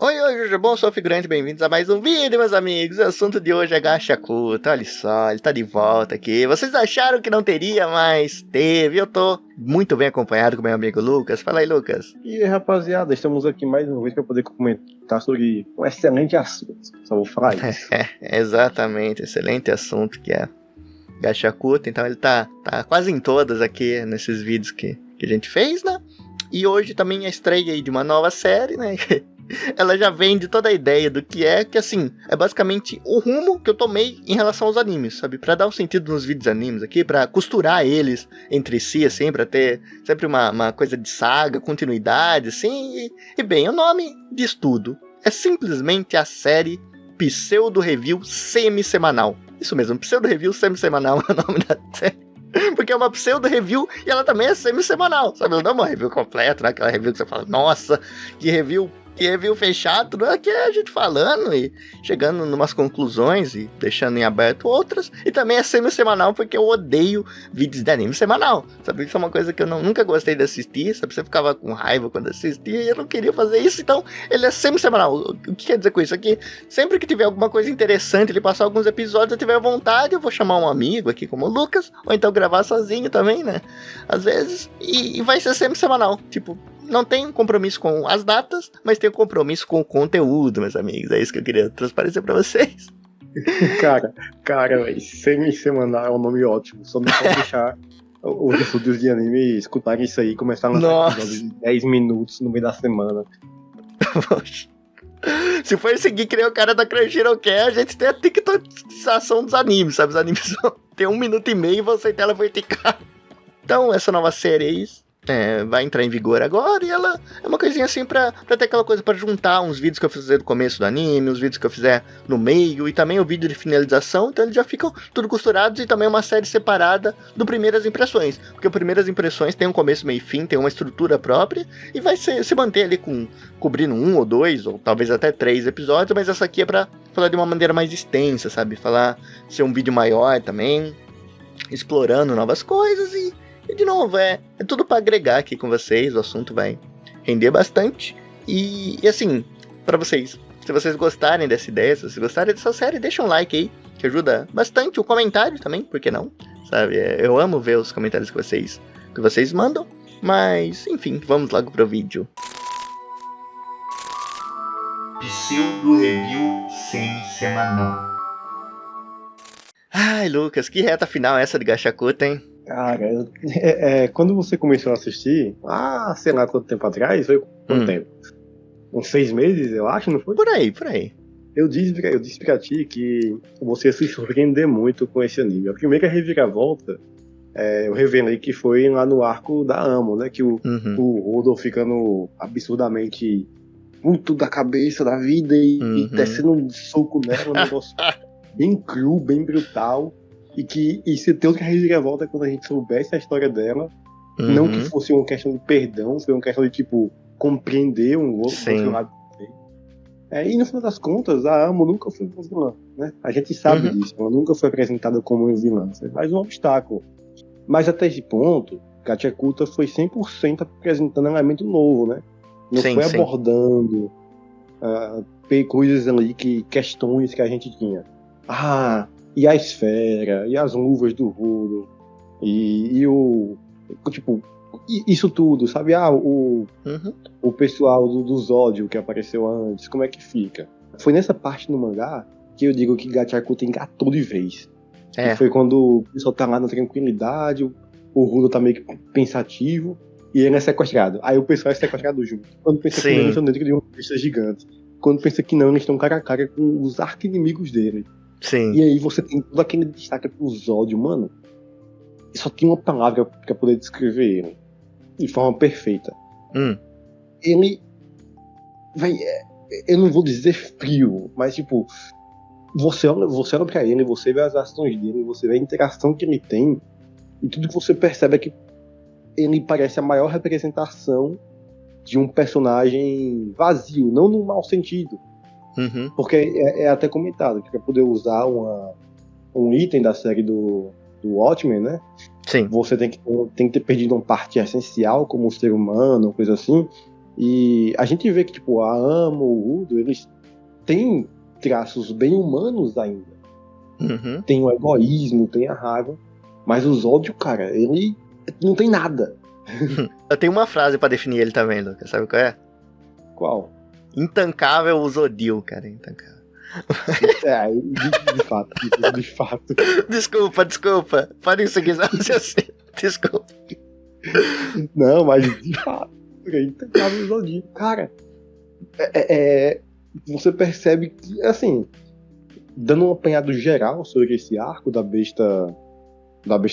Oi, Juju, bom, sou o Figurante, bem-vindos a mais um vídeo, meus amigos. O assunto de hoje é Gachakuta, olha só, ele tá de volta aqui. Vocês acharam que não teria, mas teve. Eu tô muito bem acompanhado com meu amigo Lucas. Fala aí, Lucas. E aí, rapaziada, estamos aqui mais uma vez para poder comentar sobre um excelente assunto. Só vou falar isso. Exatamente, excelente assunto que é Gachakuta. Então ele tá quase em todas aqui nesses vídeos que a gente fez, né? E hoje também a estreia aí de uma nova série, né? Ela já vende toda a ideia do que assim, é basicamente o rumo que eu tomei em relação aos animes, sabe? Pra dar um sentido nos vídeos animes aqui, pra costurar eles entre si, assim, pra ter sempre uma coisa de saga, continuidade, assim. E bem, o nome diz tudo. É simplesmente a série Pseudo Review Semi-Semanal. Isso mesmo, Pseudo Review Semi-Semanal é o nome da série. Porque é uma pseudo review e ela também é semi-semanal, sabe? Não é uma review completa, não é aquela review que você fala, nossa, que review fechado, não é que é a gente falando e chegando numas conclusões e deixando em aberto outras. E também é semi-semanal porque eu odeio vídeos de anime semanal, sabe? Isso é uma coisa que eu nunca gostei de assistir, sabe? Você ficava com raiva quando assistia e eu não queria fazer isso, então ele é semi-semanal. O que quer dizer com isso? Aqui, sempre que tiver alguma coisa interessante, ele passar alguns episódios, eu tiver vontade, eu vou chamar um amigo aqui como o Lucas, ou então gravar sozinho também, né? Às vezes, e vai ser semi-semanal, tipo, não tem compromisso com as datas, mas tem compromisso com o conteúdo, meus amigos. É isso que eu queria transparecer pra vocês. Cara, véio, semi-semanal é um nome ótimo. Só não pode deixar os estúdios de anime escutarem isso aí e começar a lançar episódios de 10 minutos no meio da semana. Poxa. Se for seguir que nem o cara da Crunchyroll quer, a gente tem a TikTokização dos animes, sabe? Os animes tem 1 minuto e meio e você tem tela vertical. Então, essa nova série aí vai entrar em vigor agora, e ela é uma coisinha assim pra ter aquela coisa pra juntar uns vídeos que eu fizer no começo do anime, uns vídeos que eu fizer no meio, e também o vídeo de finalização, então eles já ficam tudo costurados, e também uma série separada do Primeiras Impressões, porque o Primeiras Impressões tem um começo, meio e fim, tem uma estrutura própria, e vai se manter ali cobrindo 1 ou 2, ou talvez até 3 episódios, mas essa aqui é pra falar de uma maneira mais extensa, sabe, ser um vídeo maior também, explorando novas coisas, e de novo, é tudo pra agregar aqui com vocês, o assunto vai render bastante. E assim, pra vocês, se vocês gostarem dessa ideia, se vocês gostarem dessa série, deixa um like aí, que ajuda bastante. O comentário também, por que não? Sabe, eu amo ver os comentários que vocês mandam. Mas, enfim, vamos logo pro vídeo. Pseudo Review Semi-Semanal. Ai, Lucas, que reta final essa de Gachakuta, hein? Cara, quando você começou a assistir, sei lá quanto tempo atrás, foi quanto tempo? Uns 6 meses, eu acho, não foi? Por aí. Eu disse pra ti que você ia se surpreender muito com esse anime. A primeira reviravolta, eu revelei que foi lá no arco da Amo, né? Que o Rodolfo ficando absurdamente puto da cabeça da vida e descendo um soco nela, um negócio bem cru, bem brutal. E se tem outra reviravolta quando a gente soubesse a história dela, não que fosse uma questão de perdão, foi uma questão de, tipo, compreender um outro lado. E no final das contas, a Amo nunca foi uma vilã, né? A gente sabe disso, ela nunca foi apresentada como uma vilã, foi mais um obstáculo. Mas até esse ponto, Gachakuta foi 100% apresentando um elemento novo, né? Não foi abordando coisas ali, questões que a gente tinha. E a esfera, e as luvas do Rodo, e o... Tipo, isso tudo, sabe? O pessoal do Zódio que apareceu antes, como é que fica? Foi nessa parte no mangá que eu digo que Gachakuta engatou de vez. Foi quando o pessoal tá lá na tranquilidade, o Rodo tá meio que pensativo, e ele é sequestrado. Aí o pessoal é sequestrado junto. Quando pensa que eles estão dentro de uma pista gigante. Quando pensa que não, eles estão cara a cara com os arqui-inimigos dele. Sim. E aí você tem todo aquele destaque pro Zódio, mano. Só tinha uma palavra pra poder descrever ele. De forma perfeita. Ele... eu não vou dizer frio, mas tipo... Você olha pra ele, você vê as ações dele, você vê a interação que ele tem. E tudo que você percebe é que ele parece a maior representação de um personagem vazio. Não no mau sentido. Porque é até comentado que para poder usar um item da série do Watchmen, né? Sim. Você tem que ter perdido uma parte essencial, como o ser humano, coisa assim. E a gente vê que, tipo, a Amo, o Udo, eles têm traços bem humanos ainda. Uhum. Tem o egoísmo, tem a raiva, mas o Zod, cara, ele não tem nada. Eu tenho uma frase pra definir ele também, Lucas, sabe qual é? Qual? Intancável o Zodil, cara, intancável. De fato. Desculpa. Podem seguir assim. Desculpa. Não, mas de fato, é intancável o Zodil. Cara, você percebe que, assim, dando um apanhado geral sobre esse arco da besta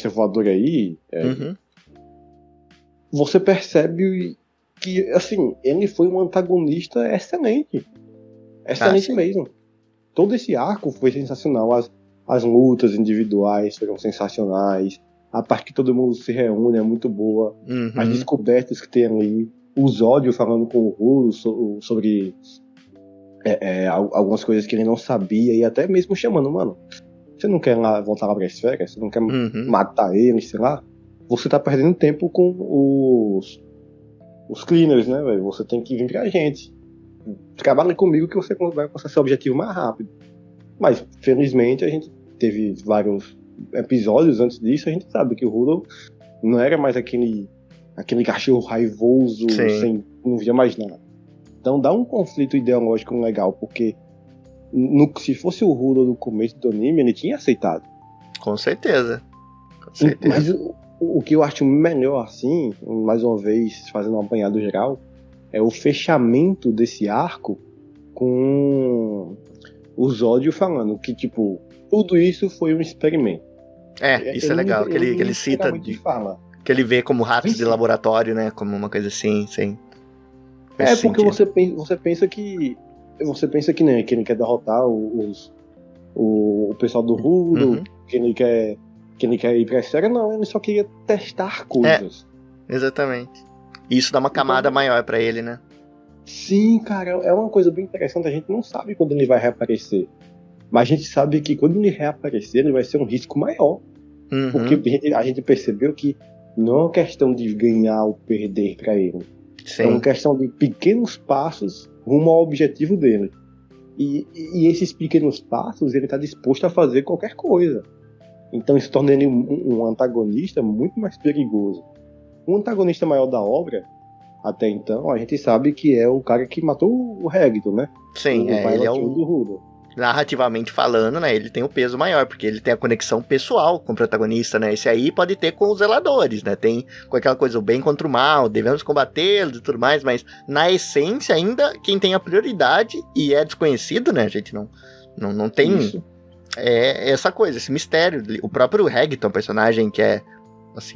voadora aí, você percebe que, assim, ele foi um antagonista excelente. Excelente mesmo. Todo esse arco foi sensacional. As lutas individuais foram sensacionais. A parte que todo mundo se reúne é muito boa. As descobertas que tem ali. O Zod falando com o Rulo sobre algumas coisas que ele não sabia. E até mesmo chamando, mano, você não quer voltar lá pra esfera? Você não quer matar ele, sei lá? Você tá perdendo tempo com os cleaners, né, velho? Você tem que vir pra gente. Trabalhe comigo que você vai alcançar seu objetivo mais rápido. Mas, felizmente, a gente teve vários episódios antes disso. A gente sabe que o Rudolph não era mais aquele cachorro raivoso, não via mais nada. Então dá um conflito ideológico legal, porque se fosse o Rudolph no começo do anime, ele tinha aceitado. Com certeza. Mas o que eu acho melhor, assim, mais uma vez, fazendo um apanhado geral, é o fechamento desse arco com o Zod falando que, tipo, tudo isso foi um experimento. Isso é legal, que ele cita, que ele vê como ratos de laboratório, né, como uma coisa assim, sim. Porque você pensa que né, que ele quer derrotar o pessoal do Rudo, que ele quer ir pra esfera. Não, ele só queria testar coisas. Exatamente. E isso dá uma camada maior pra ele, né? Sim, cara, é uma coisa bem interessante. A gente não sabe quando ele vai reaparecer. Mas a gente sabe que quando ele reaparecer, ele vai ser um risco maior. Porque a gente percebeu que não é uma questão de ganhar ou perder pra ele. Sim. É uma questão de pequenos passos rumo ao objetivo dele. E esses pequenos passos, ele tá disposto a fazer qualquer coisa. Então isso torna ele um antagonista muito mais perigoso. O antagonista maior da obra, até então, a gente sabe que é o cara que matou o Hagrid, né? Sim, ele é o... do Rudolph. Narrativamente falando, né, ele tem o peso maior, porque ele tem a conexão pessoal com o protagonista, né? Esse aí pode ter com os zeladores, né? Tem com aquela coisa, o bem contra o mal, devemos combatê-los e tudo mais, mas na essência ainda, quem tem a prioridade e é desconhecido, né? A gente não tem... Isso. Essa coisa, esse mistério. O próprio Hagrid é um personagem que é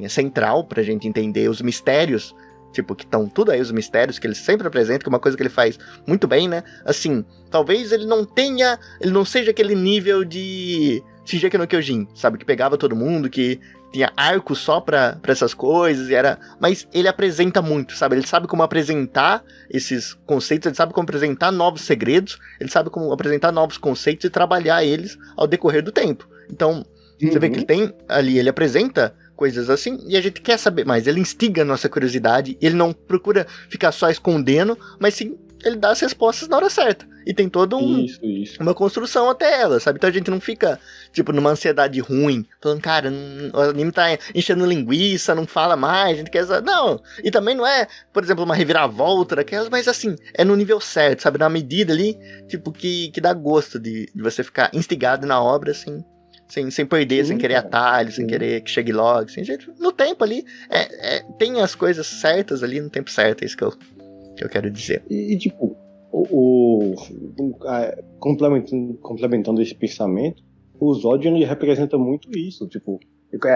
central pra gente entender os mistérios, tipo, que estão tudo aí, os mistérios que ele sempre apresenta, que é uma coisa que ele faz muito bem, né? Assim, talvez ele não seja aquele nível de Shingeki no Kyojin, sabe? Que pegava todo mundo, que tinha arco só pra essas coisas, mas ele apresenta muito, sabe? Ele sabe como apresentar esses conceitos, ele sabe como apresentar novos segredos, ele sabe como apresentar novos conceitos e trabalhar eles ao decorrer do tempo. Então, você vê que ele tem ali, ele apresenta coisas assim, e a gente quer saber mais, ele instiga a nossa curiosidade, ele não procura ficar só escondendo, mas sim, ele dá as respostas na hora certa, e tem toda uma construção até ela, sabe? Então a gente não fica, tipo, numa ansiedade ruim, falando, cara, o anime tá enchendo linguiça, não fala mais, a gente quer saber, não, e também não é, por exemplo, uma reviravolta daquelas, mas assim, é no nível certo, sabe? Na medida ali, tipo, que dá gosto de você ficar instigado na obra, assim, sem perder, sem querer atalho, sem querer que chegue logo, assim, gente, no tempo ali, tem as coisas certas ali no tempo certo, é isso que eu quero dizer. E tipo, complementando esse pensamento, o Zod ele representa muito isso, tipo,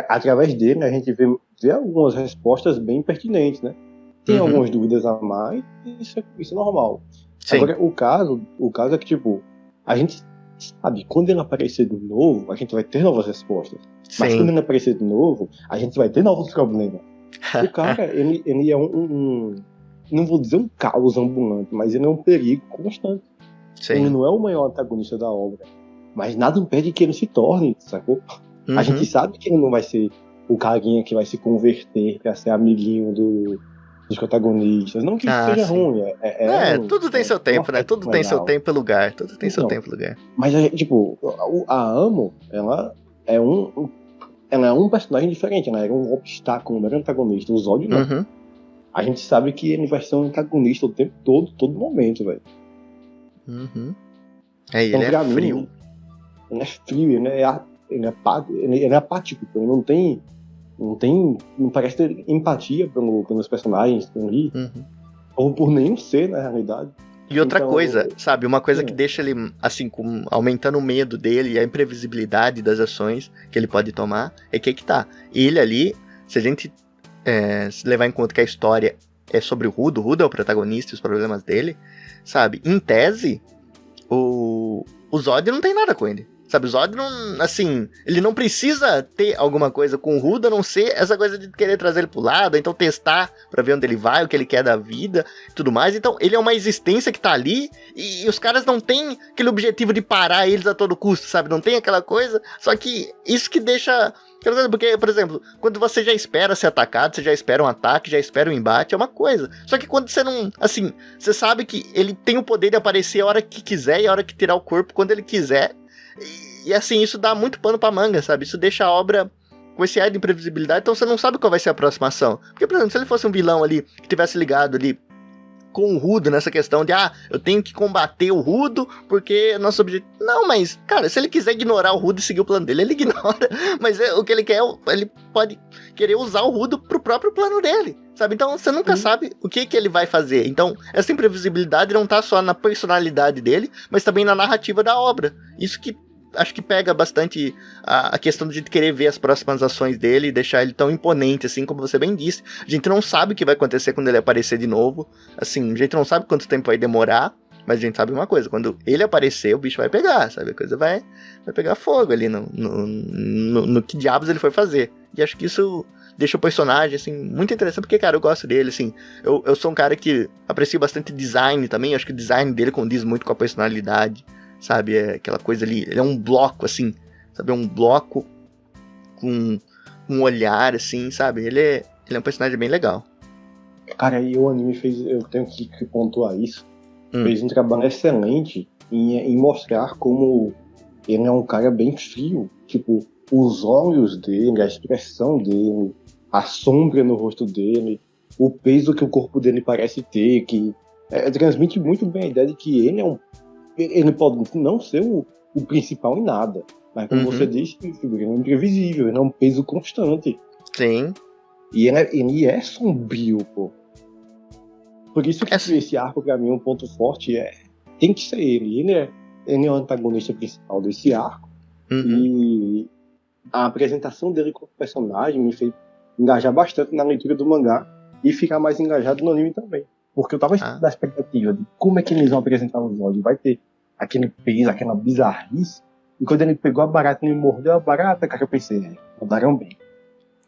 através dele a gente vê algumas respostas bem pertinentes, né? Tem algumas dúvidas a mais, isso é normal. Sim. Agora, o caso é que, tipo, a gente sabe, quando ele aparecer de novo, a gente vai ter novas respostas. Sim. Mas quando ele aparecer de novo, a gente vai ter novos problemas. O cara, ele é não vou dizer um caos ambulante, mas ele é um perigo constante. Sim. Ele não é o maior antagonista da obra, mas nada impede que ele se torne, sacou? A gente sabe que ele não vai ser o carinha que vai se converter pra ser amiguinho dos protagonistas. Não que seja ruim. Tudo tem seu tempo, né? Tudo tem seu tempo e lugar. Tudo tem seu tempo e lugar. Mas, tipo, a Amo, ela é um personagem diferente, ela era um obstáculo, não era um antagonista. O Zod não. Uhum. A gente sabe que ele vai ser um antagonista o tempo todo momento, velho. Uhum. Ele é frio. Ele é frio, ele é apático, ele não parece ter empatia pelos personagens ali, ou por nenhum ser, na realidade. E outra coisa, sabe, uma coisa que deixa ele, assim, aumentando o medo dele e a imprevisibilidade das ações que ele pode tomar, é que tá. Ele ali, se a gente se levar em conta que a história é sobre o Rudo é o protagonista e os problemas dele, sabe, em tese, o Zod não tem nada com ele. Sabe, o Zod não, assim, ele não precisa ter alguma coisa com o Rudo, a não ser essa coisa de querer trazer ele pro lado, então testar pra ver onde ele vai, o que ele quer da vida e tudo mais. Então, ele é uma existência que tá ali e os caras não têm aquele objetivo de parar eles a todo custo, sabe? Não tem aquela coisa, só que isso que deixa... Porque, por exemplo, quando você já espera ser atacado, você já espera um ataque, já espera um embate, é uma coisa. Só que quando você não... Assim, você sabe que ele tem o poder de aparecer a hora que quiser e a hora que tirar o corpo quando ele quiser. E assim, isso dá muito pano pra manga, sabe? Isso deixa a obra com esse ar de imprevisibilidade, então você não sabe qual vai ser a próxima ação. Porque, por exemplo, se ele fosse um vilão ali, que tivesse ligado ali com o Rudo nessa questão de, eu tenho que combater o Rudo porque nosso objetivo... Não, mas, cara, se ele quiser ignorar o Rudo e seguir o plano dele, ele ignora. Mas o que ele quer, ele pode querer usar o Rudo pro próprio plano dele, sabe? Então você nunca sabe o que ele vai fazer. Então, essa imprevisibilidade não tá só na personalidade dele, mas também na narrativa da obra. Isso que acho que pega bastante a questão de querer ver as próximas ações dele e deixar ele tão imponente, assim, como você bem disse. A gente não sabe o que vai acontecer quando ele aparecer de novo. Assim, a gente não sabe quanto tempo vai demorar, mas a gente sabe uma coisa, quando ele aparecer, o bicho vai pegar, sabe? A coisa vai pegar fogo ali no que diabos ele foi fazer. E acho que isso deixa o personagem, assim, muito interessante, porque, cara, eu gosto dele, assim. Eu sou um cara que aprecio bastante design também, acho que o design dele condiz muito com a personalidade. Sabe, é aquela coisa ali, ele é um bloco, assim, sabe, é um bloco com um olhar, assim, sabe, ele é um personagem bem legal. Cara, e o anime eu tenho que pontuar isso, fez um trabalho excelente em mostrar como ele é um cara bem frio, tipo, os olhos dele, a expressão dele, a sombra no rosto dele, o peso que o corpo dele parece ter, que transmite muito bem a ideia de que ele pode não ser o principal em nada, mas como você disse, ele é imprevisível, ele é um peso constante. Sim. E ele é sombrio, pô. Por isso que esse arco, pra mim, um ponto forte tem que ser ele. Ele é o antagonista principal desse arco. E a apresentação dele como personagem me fez engajar bastante na leitura do mangá e ficar mais engajado no anime também. Porque eu tava na expectativa de como é que eles vão apresentar o Zod. Vai ter aquele peso, aquela bizarrice. E quando ele pegou a barata e ele mordeu a barata, cara, eu pensei, mudaram bem.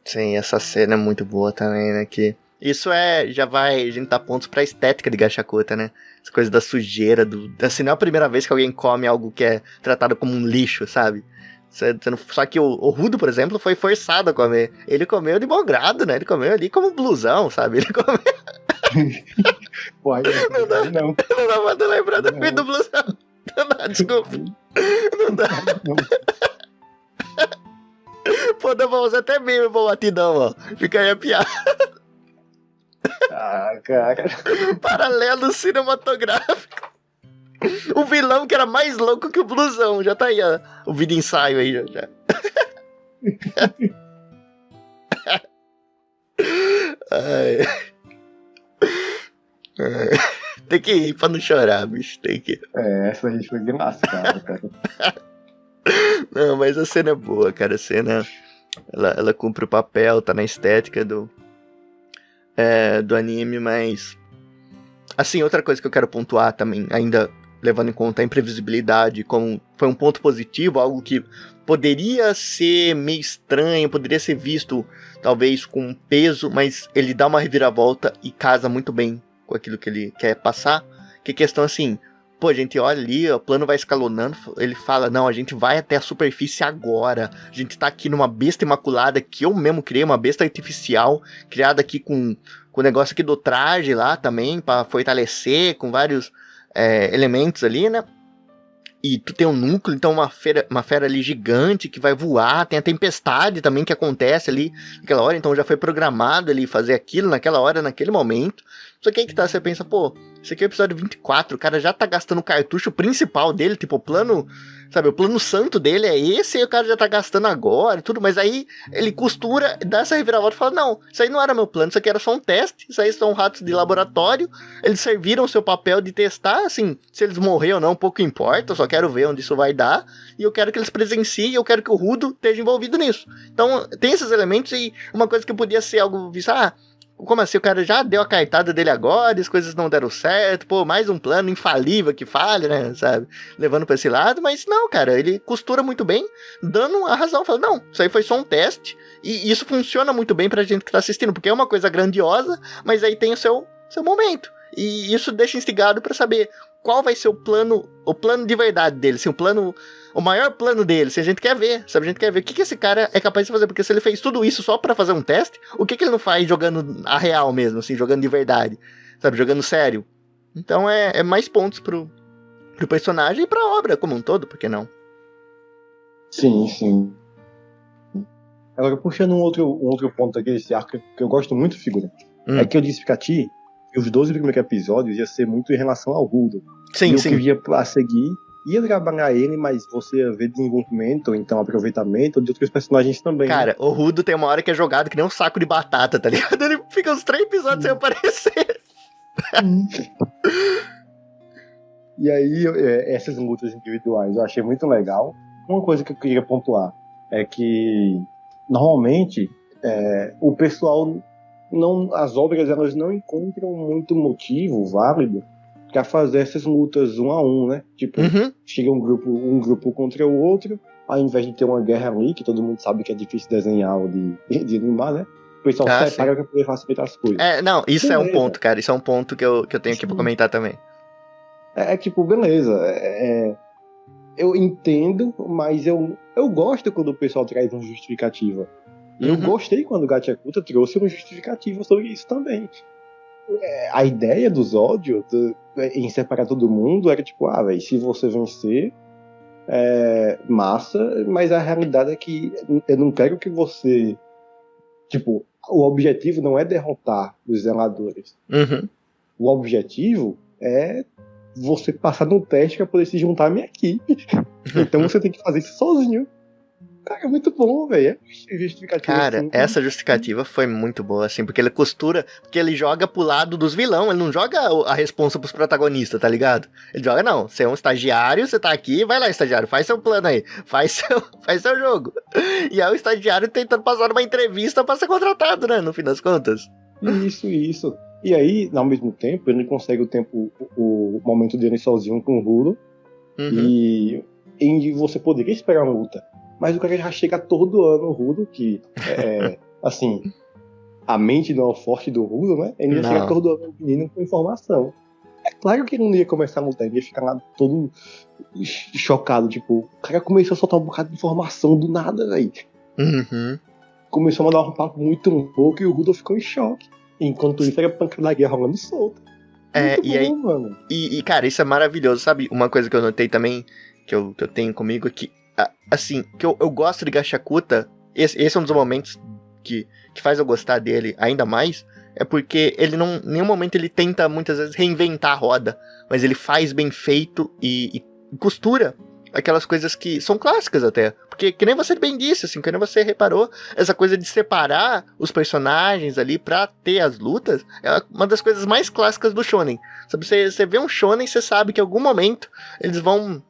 Sim, essa cena é muito boa também, né? Que isso a gente dá pontos pra estética de Gachakuta, né? Essa coisa da sujeira, assim, não é a primeira vez que alguém come algo que é tratado como um lixo, sabe? Só que o Rudo, por exemplo, foi forçado a comer. Ele comeu de bom grado, né? Ele comeu ali como blusão, sabe? Ele comeu... Pô, não dá pra lembrar do fim do blusão. Não dá, desculpa. Não dá. Pô, dá pra usar até meme pra batidão, ó. Fica aí a piada. Cara. Paralelo cinematográfico. O vilão que era mais louco que o blusão. Já tá aí, ó. O vídeo ensaio aí, já. Ai. Tem que ir pra não chorar, bicho. Tem que ir. Essa aí foi engraçada, cara. Não, mas a cena é boa, cara. A cena, ela cumpre o papel, tá na estética do anime, mas... Assim, outra coisa que eu quero pontuar também, ainda levando em conta a imprevisibilidade, como foi um ponto positivo, algo que poderia ser meio estranho, poderia ser visto, talvez, com peso, mas ele dá uma reviravolta e casa muito bem com aquilo que ele quer passar, que é questão, assim, pô, a gente olha ali, o plano vai escalonando, ele fala, não, a gente vai até a superfície agora, a gente tá aqui numa besta imaculada, que eu mesmo criei, uma besta artificial, criada aqui com o negócio aqui do traje lá também, pra fortalecer, com vários elementos ali, né? E tu tem um núcleo, então uma fera ali gigante que vai voar, tem a tempestade também que acontece ali naquela hora, então já foi programado ali fazer aquilo naquela hora, naquele momento. Só que aí que tá, você pensa, pô, esse aqui é o episódio 24, o cara já tá gastando o cartucho principal dele, tipo, o plano, sabe, o plano santo dele é esse, e o cara já tá gastando agora e tudo, mas aí ele costura, dá essa reviravolta e fala, não, isso aí não era meu plano, isso aqui era só um teste, isso aí são ratos de laboratório, eles serviram o seu papel de testar, assim, se eles morreram ou não, pouco importa, eu só quero ver onde isso vai dar, e eu quero que eles presenciem, eu quero que o Rudo esteja envolvido nisso. Então, tem esses elementos, e uma coisa que podia ser algo visto, como assim, o cara já deu a cartada dele agora, as coisas não deram certo, pô, mais um plano infalível que falha, né, sabe, levando pra esse lado, mas não, cara, ele costura muito bem, dando a razão, fala, não, isso aí foi só um teste, e isso funciona muito bem pra gente que tá assistindo, porque é uma coisa grandiosa, mas aí tem o seu momento, e isso deixa instigado pra saber qual vai ser o plano de verdade dele, assim, o maior plano dele, se a gente quer ver, sabe, a gente quer ver o que esse cara é capaz de fazer, porque se ele fez tudo isso só pra fazer um teste, o que ele não faz jogando a real mesmo, assim, jogando de verdade, sabe, jogando sério. Então é mais pontos pro personagem e pra obra como um todo, por que não? Sim. Agora, puxando um outro ponto aqui desse arco que eu gosto muito, figura, é que eu disse pra ti que os 12 primeiros episódios ia ser muito em relação ao Rudo. Sim. Eu queria a seguir, ia trabalhar ele, mas você ia ver desenvolvimento, ou então aproveitamento de outros personagens também. Cara, o Rudo tem uma hora que é jogado que nem um saco de batata, tá ligado? Ele fica uns 3 episódios sem aparecer. E aí, essas lutas individuais eu achei muito legal. Uma coisa que eu queria pontuar é que, normalmente, o pessoal, as obras elas não encontram muito motivo válido pra fazer essas lutas 1 a 1, né? Tipo, chega um grupo contra o outro, ao invés de ter uma guerra ali, que todo mundo sabe que é difícil desenhar ou de animar, né? O pessoal separa pra poder facilitar as coisas. Não, isso beleza. É um ponto, cara. Isso é um ponto que eu tenho aqui pra comentar também. Tipo, beleza. Eu entendo, mas eu gosto quando o pessoal traz uma justificativa. E eu gostei quando o Gachakuta trouxe uma justificativa sobre isso também. A ideia do Zódio em separar todo mundo era tipo, velho, se você vencer, massa, mas a realidade é que eu não quero que você... Tipo, o objetivo não é derrotar os zeladores. O objetivo é você passar no teste pra poder se juntar à minha equipe. Então você tem que fazer isso sozinho. Cara, é muito bom, velho. Cara, assim, essa justificativa foi muito boa, assim, porque ele costura, porque ele joga pro lado dos vilões, ele não joga a responsa pros protagonistas, tá ligado? Ele joga, não, você é um estagiário, você tá aqui, vai lá, estagiário, faz seu plano aí, faz seu jogo. E é o estagiário tentando passar numa entrevista pra ser contratado, né, no fim das contas. Isso. E aí, ao mesmo tempo, ele consegue o momento dele sozinho com o Rudo, e você poderia esperar uma luta. Mas o cara já chega todo ano, o Rudo, que assim, a mente não é o forte do Rudo, né? Ele ia chegar todo ano menino com informação. É claro que ele não ia começar a lutar, ele ia ficar lá todo chocado, tipo, o cara começou a soltar um bocado de informação do nada, velho. Começou a mandar um papo muito louco e o Rudo ficou em choque. Enquanto isso, era pancadaria rolando solta. Aí, mano. E, cara, isso é maravilhoso, sabe? Uma coisa que eu notei também, que eu tenho comigo, é que assim, que eu gosto de Gachakuta, esse é um dos momentos que faz eu gostar dele ainda mais, é porque ele não, em nenhum momento ele tenta muitas vezes reinventar a roda, mas ele faz bem feito e costura aquelas coisas que são clássicas até, porque que nem você bem disse, assim, que nem você reparou, essa coisa de separar os personagens ali pra ter as lutas, é uma das coisas mais clássicas do shonen, sabe, você vê um shonen, você sabe que em algum momento eles vão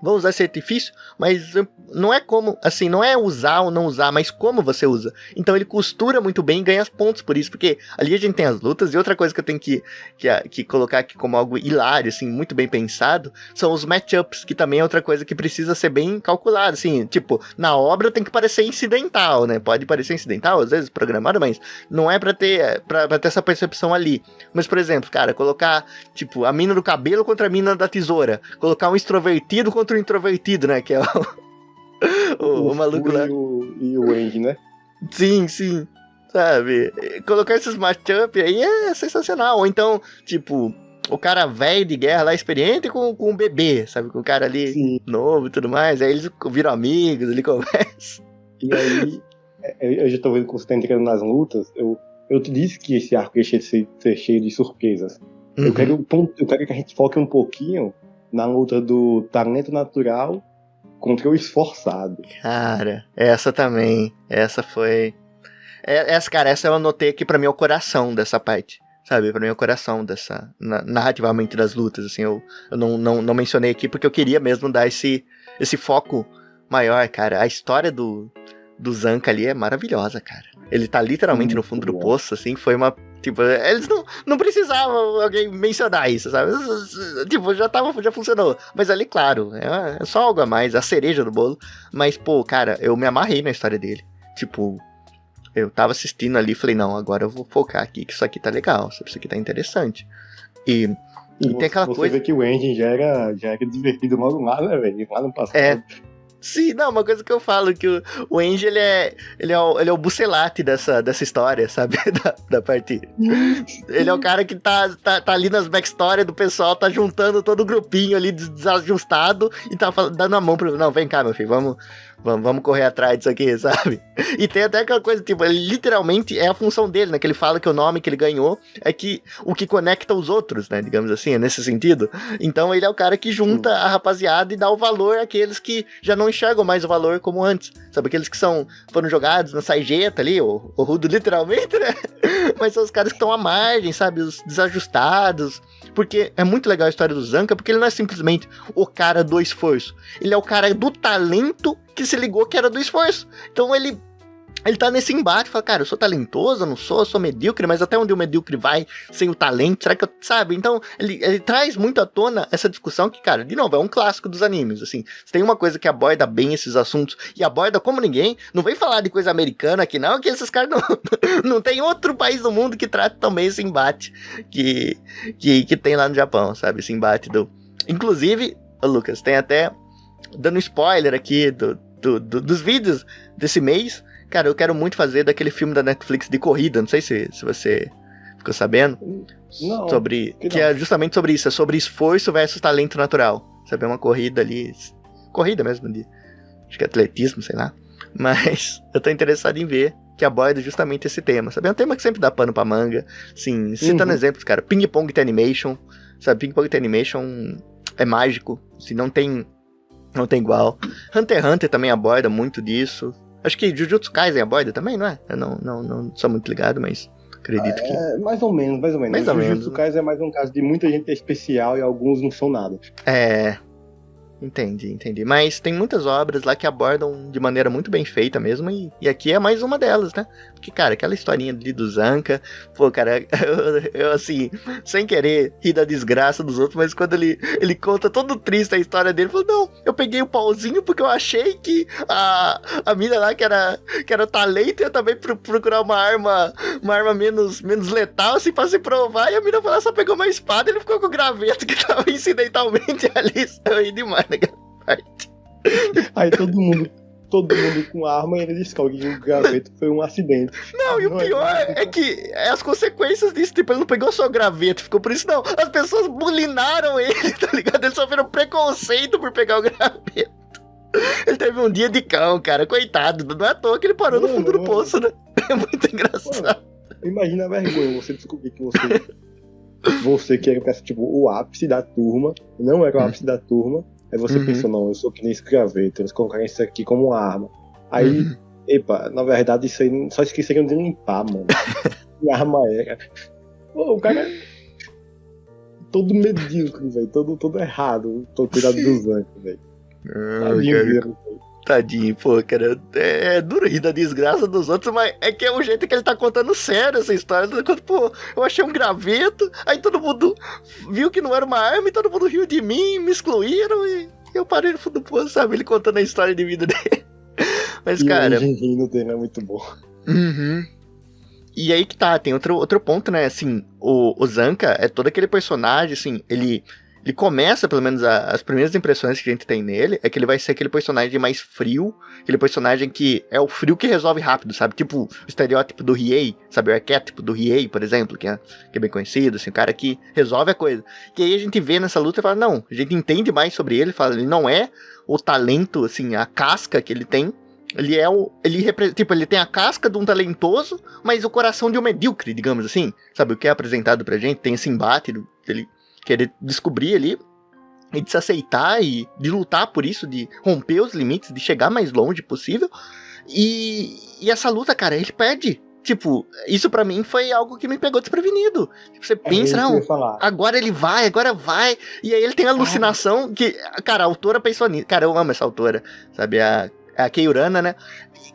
vou usar esse artifício, mas não é como, assim, não é usar ou não usar, mas como você usa. Então ele costura muito bem e ganha pontos por isso, porque ali a gente tem as lutas, e outra coisa que eu tenho que colocar aqui como algo hilário, assim, muito bem pensado, são os matchups, que também é outra coisa que precisa ser bem calculada, assim, tipo, na obra tem que parecer incidental, né, pode parecer incidental, às vezes programado, mas não é pra ter essa percepção ali. Mas, por exemplo, cara, colocar, tipo, a mina do cabelo contra a mina da tesoura, colocar um extrovertido contra o introvertido, né? Que é o maluco lá. E o Andy, né? Sim. Sabe? Colocar esses matchup aí é sensacional. Ou então, tipo, o cara velho de guerra lá, experiente com um bebê, sabe? Com o cara ali Sim. novo e tudo mais. Aí eles viram amigos, ele conversa. E aí, eu já tô vendo que você tá entrando nas lutas. Eu te disse que esse arco ia ser cheio de surpresas. Uhum. Eu quero que a gente foque um pouquinho na luta do talento natural contra o esforçado. Cara, essa também. Essa foi... Essa eu anotei aqui pra mim é o coração dessa parte. Sabe? Pra mim é o coração dessa... narrativamente das lutas, assim. Eu não mencionei aqui porque eu queria mesmo dar esse foco maior, cara. A história do Zanca ali é maravilhosa, cara. Ele tá literalmente no fundo do poço, assim. Foi uma... Tipo, eles não precisavam alguém mencionar isso, sabe? Tipo, já funcionou. Mas ali, claro, é só algo a mais, a cereja do bolo. Mas, pô, cara, eu me amarrei na história dele. Tipo, eu tava assistindo ali e falei, não, agora eu vou focar aqui, que isso aqui tá legal, isso aqui tá interessante. E tem aquela coisa... Você vê que o Engine já era divertido logo lá, né, velho? Lá no passado. Sim, não, uma coisa que eu falo, que o Angie, ele é o Bucelati dessa história, sabe? da parte... Ele é o cara que tá ali nas backstory do pessoal, tá juntando todo o grupinho ali desajustado e tá dando a mão pro... Não, vem cá, meu filho, vamos correr atrás disso aqui, sabe? E tem até aquela coisa, tipo, ele literalmente é a função dele, né? Que ele fala que o nome que ele ganhou é o que conecta os outros, né? Digamos assim, é nesse sentido. Então ele é o cara que junta a rapaziada e dá o valor àqueles que já não enxergam mais o valor como antes. Sabe? Aqueles que foram jogados na sarjeta ali, o rudo literalmente, né? Mas são os caras que estão à margem, sabe? Os desajustados. Porque é muito legal a história do Zanca, porque ele não é simplesmente o cara do esforço. Ele é o cara do talento que se ligou que era do esforço. Então ele tá nesse embate, fala, cara, eu sou talentoso, eu não sou, eu sou medíocre, mas até onde o medíocre vai sem o talento, será que eu, sabe? Então, ele traz muito à tona essa discussão que, cara, de novo, é um clássico dos animes, assim, se tem uma coisa que aborda bem esses assuntos, e aborda como ninguém, não vem falar de coisa americana aqui não, que esses caras não tem outro país do mundo que trate também esse embate que tem lá no Japão, sabe? Esse embate inclusive, Lucas, tem até, dando spoiler aqui dos vídeos desse mês. Cara, eu quero muito fazer daquele filme da Netflix de corrida, não sei se você ficou sabendo. Não. Que é justamente sobre isso, é sobre esforço versus talento natural. Sabe, é uma corrida ali, corrida mesmo, acho que é atletismo, sei lá. Mas eu tô interessado em ver que aborda justamente esse tema, sabe? É um tema que sempre dá pano pra manga. Sim, citando exemplos, cara, Ping Pong The Animation, sabe? Ping Pong The Animation é mágico, assim, não tem igual. Hunter x Hunter também aborda muito disso. Acho que Jujutsu Kaisen aborda também, não é? Eu não sou muito ligado, mas acredito que... Mais ou menos. Jujutsu Kaisen é mais um caso de muita gente especial e alguns não são nada. Entendi. Mas tem muitas obras lá que abordam de maneira muito bem feita mesmo, e aqui é mais uma delas, né? Porque, cara, aquela historinha ali do Zanca, pô, cara, eu assim, sem querer rir da desgraça dos outros, mas quando ele conta todo triste a história dele, falou, não, eu peguei o pauzinho porque eu achei que a mina lá, que era talento, ia também procurar uma arma menos letal, assim, pra se provar, e a mina só pegou uma espada e ele ficou com o graveto que tava incidentalmente ali, eu ri demais naquela parte. Aí todo mundo com arma e ele descobre que o graveto foi um acidente. Não, e o pior é que as consequências disso, tipo, ele não pegou só o graveto, ficou por isso não. As pessoas bulinaram ele, tá ligado? Eles sofreram preconceito por pegar o graveto. Ele teve um dia de cão, cara, coitado. Não é à toa que ele parou no fundo do poço, né? É muito engraçado. Mano, imagina a vergonha, você descobrir que você que era tipo o ápice da turma, não era o ápice da turma. Aí você pensa, não, eu sou que nem esse graveto, eles colocaram isso aqui como arma. Aí, na verdade, isso aí só esqueceram de limpar, mano. Que arma era? Pô, o cara é todo medíocre, velho, todo errado, tô cuidado do Zanca, velho. Tadinho, pô, cara, é duro rir da desgraça dos outros, mas é que é o jeito que ele tá contando sério essa história. Quando, pô, eu achei um graveto, aí todo mundo viu que não era uma arma e todo mundo riu de mim, me excluíram e eu parei no fundo do poço, sabe? Ele contando a história de vida dele. Mas, cara... E o dele é muito bom. Uhum. E aí que tá, tem outro ponto, né, assim, o Zanka é todo aquele personagem, assim, ele começa, pelo menos as primeiras impressões que a gente tem nele, é que ele vai ser aquele personagem mais frio, aquele personagem que é o frio que resolve rápido, sabe, tipo o estereótipo do Riei, sabe, o arquétipo do Riei, por exemplo, que é bem conhecido, assim, o cara que resolve a coisa, que aí a gente vê nessa luta e fala, não, a gente entende mais sobre ele, fala, ele não é o talento, assim, a casca que ele tem, ele tem a casca de um talentoso, mas o coração de um medíocre, digamos assim. Sabe, o que é apresentado pra gente, tem esse embate dele querer descobrir ali, e de se aceitar, e de lutar por isso, de romper os limites, de chegar mais longe possível. E essa luta, cara, ele perde. Tipo, isso pra mim foi algo que me pegou desprevenido. Tipo, você pensa, não, agora vai. E aí ele tem a alucinação que, cara, a autora pensou nisso. Cara, eu amo essa autora, sabe, a Kei Urana, né?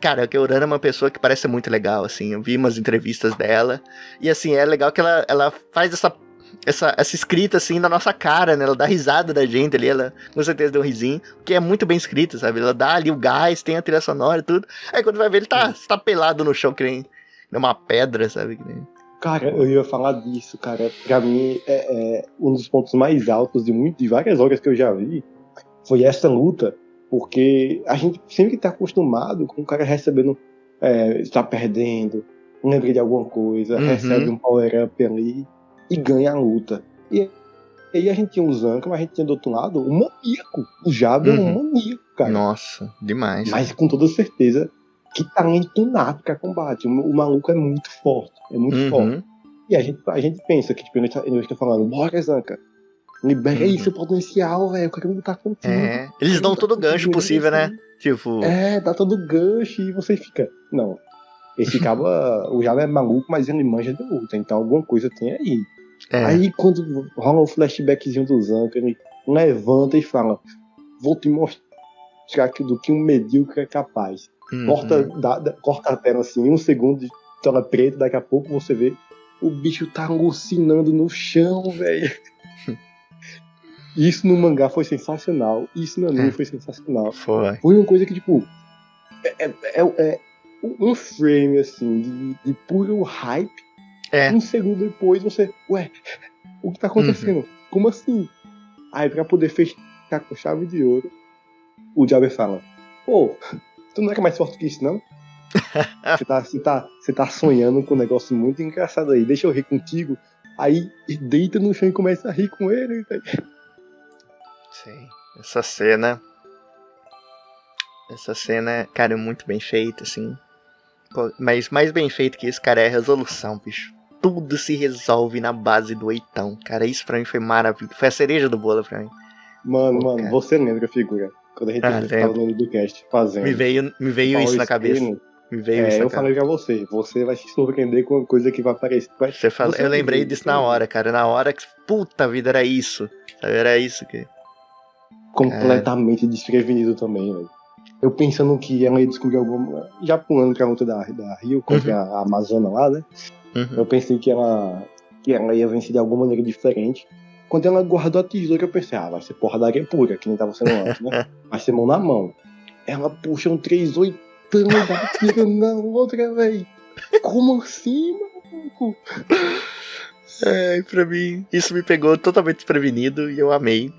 Cara, a Kei Urana é uma pessoa que parece muito legal, assim. Eu vi umas entrevistas dela. E, assim, é legal que ela faz essa escrita, assim, na nossa cara, né? Ela dá risada da gente ali. Ela, com certeza, deu um risinho. Porque é muito bem escrito, sabe? Ela dá ali o gás, tem a trilha sonora e tudo. Aí, quando vai ver, ele tá pelado no chão, que nem uma pedra, sabe? Cara, eu ia falar disso, cara. Pra mim, um dos pontos mais altos de várias horas que eu já vi foi essa luta. Porque a gente sempre está acostumado com o cara recebendo, está perdendo, lembra de alguma coisa, recebe um power-up ali e ganha a luta. E aí a gente tinha o Zanka, mas a gente tinha do outro lado o maníaco. O Jabba é um maníaco, cara. Nossa, demais. Mas com toda certeza, que talento nato pra combate. O maluco é muito forte, forte. E a gente pensa que, tipo, ele está falando, bora, Zanka. Libera aí seu potencial, velho. Eu quero lutar contigo. Eles dão todo o gancho possível, né? Tipo... dá todo o gancho e você fica... Não. Esse caba... o Jabba é maluco, mas ele manja de luta. Então alguma coisa tem aí. Aí quando rola o flashbackzinho do Zanka, ele levanta e fala: vou te mostrar do que um medíocre é capaz. Corta a tela assim, 1 segundo de tela preta. Daqui a pouco você vê o bicho tá alucinando no chão, velho. Isso no mangá foi sensacional. Isso no anime foi sensacional. Foi uma coisa que, tipo, um frame, assim, de puro hype. 1 segundo depois você... Ué, o que tá acontecendo? Como assim? Aí, pra poder fechar com chave de ouro, o Jabba fala: pô, tu não é mais forte que isso, não? Você tá sonhando com um negócio muito engraçado aí. Deixa eu rir contigo. Aí, deita no chão e começa a rir com ele, velho. Sim, essa cena, cara, é muito bem feita, assim. Pô, mas mais bem feito que isso, cara, é a resolução, bicho. Tudo se resolve na base do oitão, cara. Isso pra mim foi maravilhoso. Foi a cereja do bolo pra mim. Mano, cara. Você lembra a figura? Quando a gente tava no podcast fazendo. Me veio isso na cabeça. Me veio isso na cabeça. Falei pra você vai se surpreender com uma coisa que vai aparecer. Eu lembrei disso na hora, cara. Na hora que, puta vida, era isso. Sabe, era isso que... Completamente desprevenido também, velho. Eu pensando que ela ia descobrir alguma... Já pulando pra luta da Rio contra a Amazona lá, né? Eu pensei que ela ia vencer de alguma maneira diferente. Quando ela guardou a tesoura, eu pensei, vai ser porradaria pura, que nem tava sendo antes, né? Vai ser mão na mão. Ela puxa um 3/8 e dá tiro na outra, velho. Como assim, maluco? Pra mim, isso me pegou totalmente desprevenido e eu amei.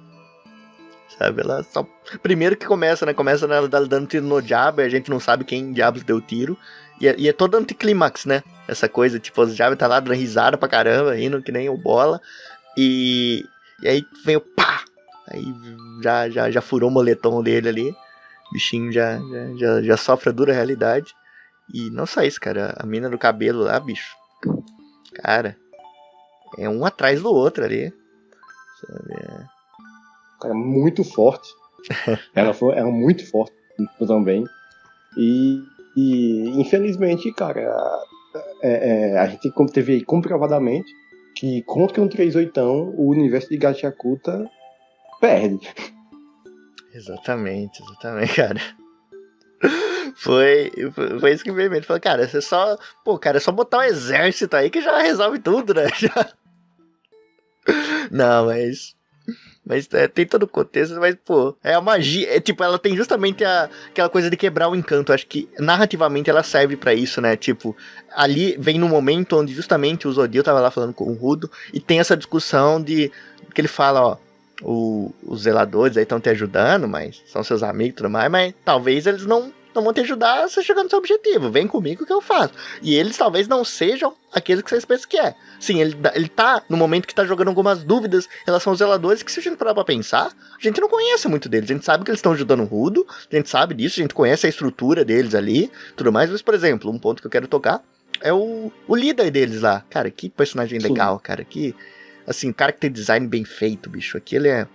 Sabe, ela só... Primeiro que começa, né? Começa ela dando tiro no Jabba, a gente não sabe quem diabos deu tiro. E é todo anticlímax, né? Essa coisa, tipo, o Jabba tá lá dando risada pra caramba, rindo que nem o bola. E aí vem o pá! Aí já furou o moletom dele ali. O bichinho já sofre a dura realidade. E não só isso, cara. A mina do cabelo lá, bicho. Cara, é um atrás do outro ali. Sabe? Cara, muito forte. Ela muito forte também. E infelizmente, cara, a gente teve aí comprovadamente que contra um 3/8, o universo de Gachakuta perde. Exatamente, cara. Foi isso que veio em mente. Falei, cara, você só. Pô, cara, é só botar um exército aí que já resolve tudo, né? Já... Não, Mas tem todo o contexto, mas, pô, é a magia. É tipo, ela tem justamente aquela coisa de quebrar o encanto. Acho que narrativamente ela serve pra isso, né? Tipo, ali vem no momento onde justamente o Zodil tava lá falando com o Rudo e tem essa discussão de que ele fala, ó. Os zeladores aí estão te ajudando, mas são seus amigos e tudo mais, mas talvez eles não vão te ajudar a você chegar no seu objetivo. Vem comigo que eu faço. E eles talvez não sejam aqueles que vocês pensam que é. Sim, ele tá no momento que tá jogando algumas dúvidas em relação aos zeladores, que se a gente parar pra pensar, a gente não conhece muito deles. A gente sabe que eles estão ajudando o Rudo, a gente sabe disso, a gente conhece a estrutura deles ali, tudo mais. Mas, por exemplo, um ponto que eu quero tocar é o líder deles lá. Cara, que personagem legal, cara. Que, assim, character design bem feito, bicho. Aqui ele é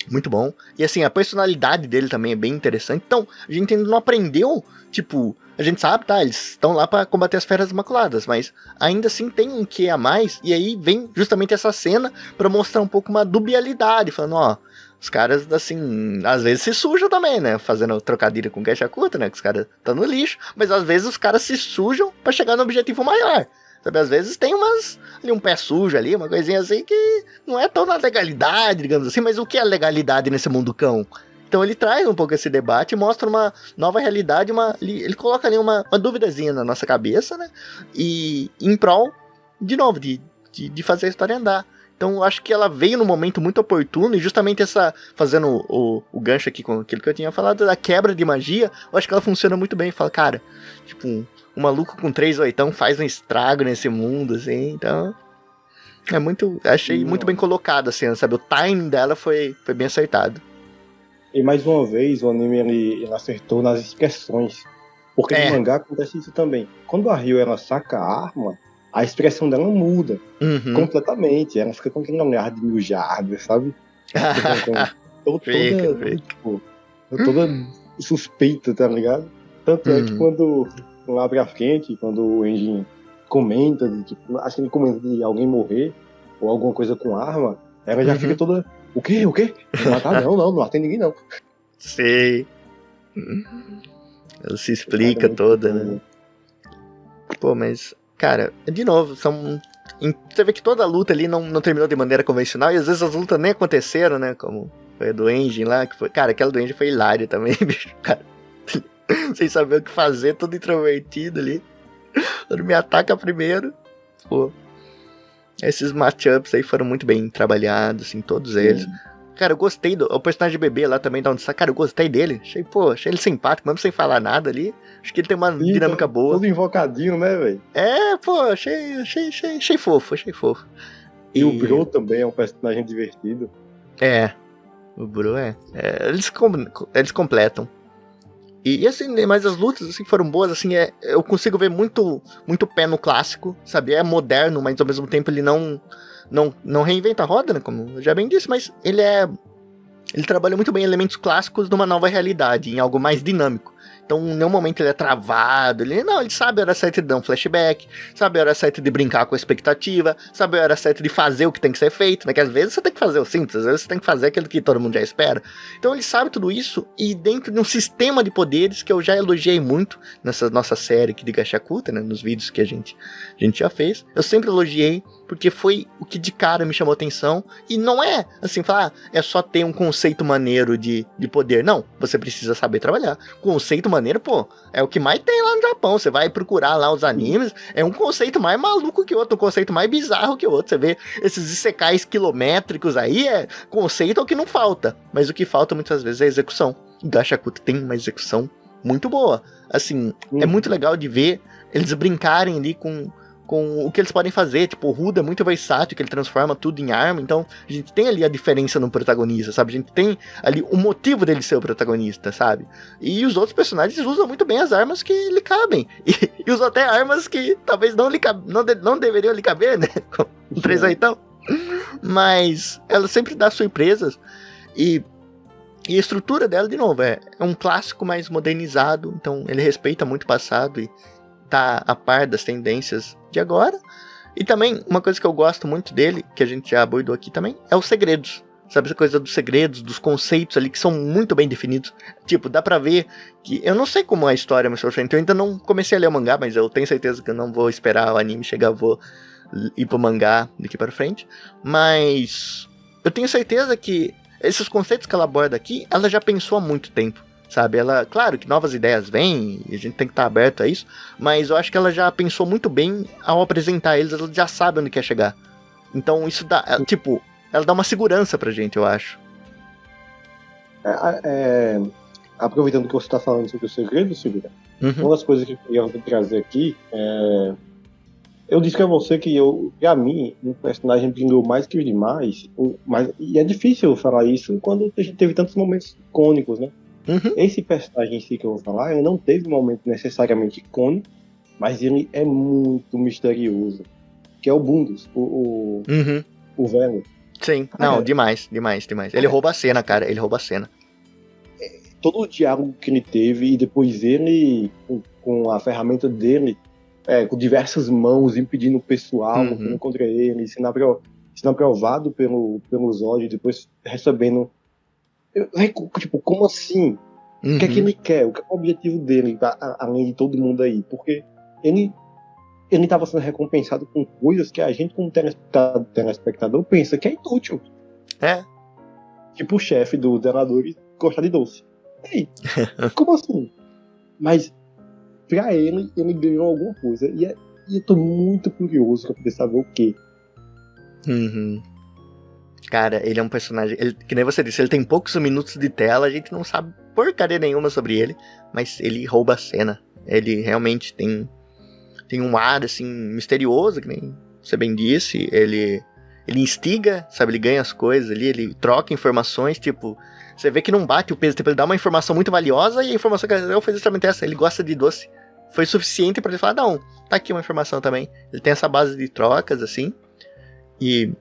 muito bom. E assim, a personalidade dele também é bem interessante. Então, a gente ainda não aprendeu, tipo, a gente sabe, tá, eles estão lá pra combater as feras imaculadas, mas ainda assim tem um quê a mais, e aí vem justamente essa cena pra mostrar um pouco uma dubialidade, falando, ó, os caras, assim, às vezes se sujam também, né, fazendo trocadilho com Gashakuta, né, que os caras estão no lixo, mas às vezes os caras se sujam pra chegar no objetivo maior. Sabe, às vezes tem ali um pé sujo ali, uma coisinha assim que não é tão na legalidade, digamos assim, mas o que é legalidade nesse mundo cão? Então ele traz um pouco esse debate e mostra uma nova realidade, ele coloca ali uma duvidazinha na nossa cabeça, né? E em prol, de novo, de fazer a história andar. Então eu acho que ela veio num momento muito oportuno e justamente fazendo o gancho aqui com aquilo que eu tinha falado, da quebra de magia, eu acho que ela funciona muito bem. Fala, cara, tipo, um maluco com 3 oitão faz um estrago nesse mundo, assim, então... Achei muito bem colocado, assim, sabe? O timing dela foi bem acertado. E mais uma vez, o anime ele acertou nas expressões. Porque no mangá acontece isso também. Quando a Ryo ela saca a arma, a expressão dela muda completamente. Ela fica com aquele olhar de miujada, sabe? Toda suspeita, tá ligado? Tanto é que quando lá pra frente, quando o Enjin comenta, acho que ele comenta de alguém morrer, ou alguma coisa com arma, ela já fica toda... O quê? Não matar? Não matei ninguém, não. Sei. Ela se explica toda, né? Pô, mas, cara, de novo, você vê que toda a luta ali não terminou de maneira convencional, e às vezes as lutas nem aconteceram, né? Como foi a do Enjin lá, que foi... Cara, aquela do Enjin foi hilária também, bicho. Cara, sem saber o que fazer, todo introvertido ali. Ele me ataca primeiro. Pô. Esses matchups aí foram muito bem trabalhados, assim, todos eles. Cara, eu gostei o personagem bebê lá também dá um destaque. Cara, eu gostei dele. Achei ele simpático, mesmo sem falar nada ali. Acho que ele tem uma dinâmica boa. Todo invocadinho, né, velho? Pô, achei fofo, E o Bro também é um personagem divertido. O Bro eles completam. E assim, mas as lutas assim, foram boas, assim, eu consigo ver muito pé no clássico, sabe? É moderno, mas ao mesmo tempo ele não reinventa a roda, né? Como eu já bem disse, mas ele trabalha muito bem elementos clássicos numa nova realidade, em algo mais dinâmico. Então, em nenhum momento ele é travado, ele sabe a hora certa de dar um flashback, sabe a hora certa de brincar com a expectativa, sabe a hora certa de fazer o que tem que ser feito, né? Que às vezes você tem que fazer o simples, às vezes você tem que fazer aquilo que todo mundo já espera. Então ele sabe tudo isso, e dentro de um sistema de poderes que eu já elogiei muito nessa nossa série aqui de Gashakuta, né? Nos vídeos que a gente já fez, eu sempre elogiei, porque foi o que de cara me chamou atenção, e não é assim, falar, é só ter um conceito maneiro de poder, não, você precisa saber trabalhar. Conceito maneiro, pô, é o que mais tem lá no Japão, você vai procurar lá os animes, é um conceito mais maluco que o outro, um conceito mais bizarro que o outro, você vê esses isekais quilométricos aí, conceito é o que não falta, mas o que falta muitas vezes é a execução. O Gashakuta tem uma execução muito boa, assim, é muito legal de ver eles brincarem ali com o que eles podem fazer, tipo, o Rudo é muito versátil, que ele transforma tudo em arma, então a gente tem ali a diferença no protagonista, sabe, a gente tem ali o motivo dele ser o protagonista, sabe, e os outros personagens usam muito bem as armas que lhe cabem, e usam até armas que talvez não deveriam lhe caber, né, com 3 oitão, mas ela sempre dá surpresas, e a estrutura dela, de novo, é um clássico mais modernizado, então ele respeita muito o passado, e tá a par das tendências de agora. E também, uma coisa que eu gosto muito dele, que a gente já abordou aqui também, é os segredos. sabe, essa coisa dos segredos, dos conceitos ali, que são muito bem definidos. Tipo, dá pra ver que, eu não sei como é a história mais pra frente, eu ainda não comecei a ler o mangá, mas eu tenho certeza que eu não vou esperar o anime chegar, vou ir pro mangá daqui pra frente, mas eu tenho certeza que esses conceitos que ela aborda aqui, ela já pensou há muito tempo. Sabe, ela, claro que novas ideias vêm, e a gente tem que estar aberto a isso, mas eu acho que ela já pensou muito bem ao apresentar eles, ela já sabe onde quer chegar. Então isso dá, tipo, ela dá uma segurança pra gente, eu acho. Aproveitando que você está falando sobre o segredo, Silvia, uma das coisas que eu queria trazer aqui eu disse pra você que pra mim, um personagem brilhou mais que os demais, e é difícil falar isso quando a gente teve tantos momentos icônicos, né? Esse personagem em si que eu vou falar, ele não teve um momento necessariamente icônico, mas ele é muito misterioso. Que é o Bundus, o velho. Sim, não, demais. Ele rouba a cena, cara, ele rouba a cena. Todo o diálogo que ele teve, e depois ele, com a ferramenta dele, com diversas mãos, impedindo o pessoal contra ele, sendo aprovado pelos olhos, depois recebendo... Tipo, como assim? O que é que ele quer? O que é o objetivo dele, além de todo mundo aí? Porque ele estava sendo recompensado com coisas que a gente, como telespectador, pensa que é inútil. Tipo o chefe do zelador gostar de doce. Ei, como assim? Mas pra ele ganhou alguma coisa. E eu tô muito curioso pra poder saber o quê. Cara, ele é um personagem, que nem você disse, ele tem poucos minutos de tela, a gente não sabe porcaria nenhuma sobre ele, mas ele rouba a cena. Ele realmente tem um ar, assim, misterioso, que nem você bem disse, ele instiga, sabe, ele ganha as coisas ali, ele troca informações, tipo, você vê que não bate o peso, tipo, ele dá uma informação muito valiosa e a informação que ele deu foi justamente essa, ele gosta de doce. Foi suficiente pra ele falar, não, tá aqui uma informação também. Ele tem essa base de trocas, assim, e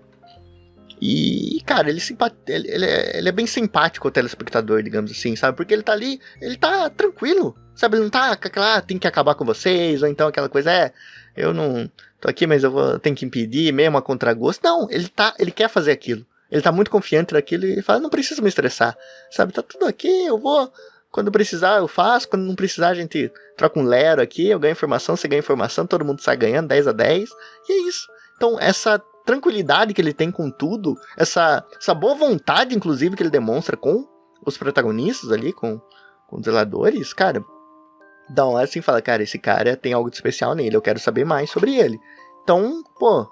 cara, ele é bem simpático ao telespectador, digamos assim, sabe? Porque ele tá ali, ele tá tranquilo, sabe? Ele não tá com aquela, tem que acabar com vocês, ou então aquela coisa, eu não tô aqui, mas tenho que impedir, mesmo a contragosto. Não, ele quer fazer aquilo. Ele tá muito confiante naquilo e fala, não preciso me estressar, sabe? Tá tudo aqui, eu vou, quando precisar eu faço, quando não precisar a gente troca um lero aqui, eu ganho informação, você ganha informação, todo mundo sai ganhando 10-10, e é isso. Então, essa tranquilidade que ele tem com tudo, essa boa vontade, inclusive, que ele demonstra com os protagonistas ali, com os zeladores, cara, dá uma hora assim, fala, cara, esse cara tem algo de especial nele, eu quero saber mais sobre ele. Então, pô,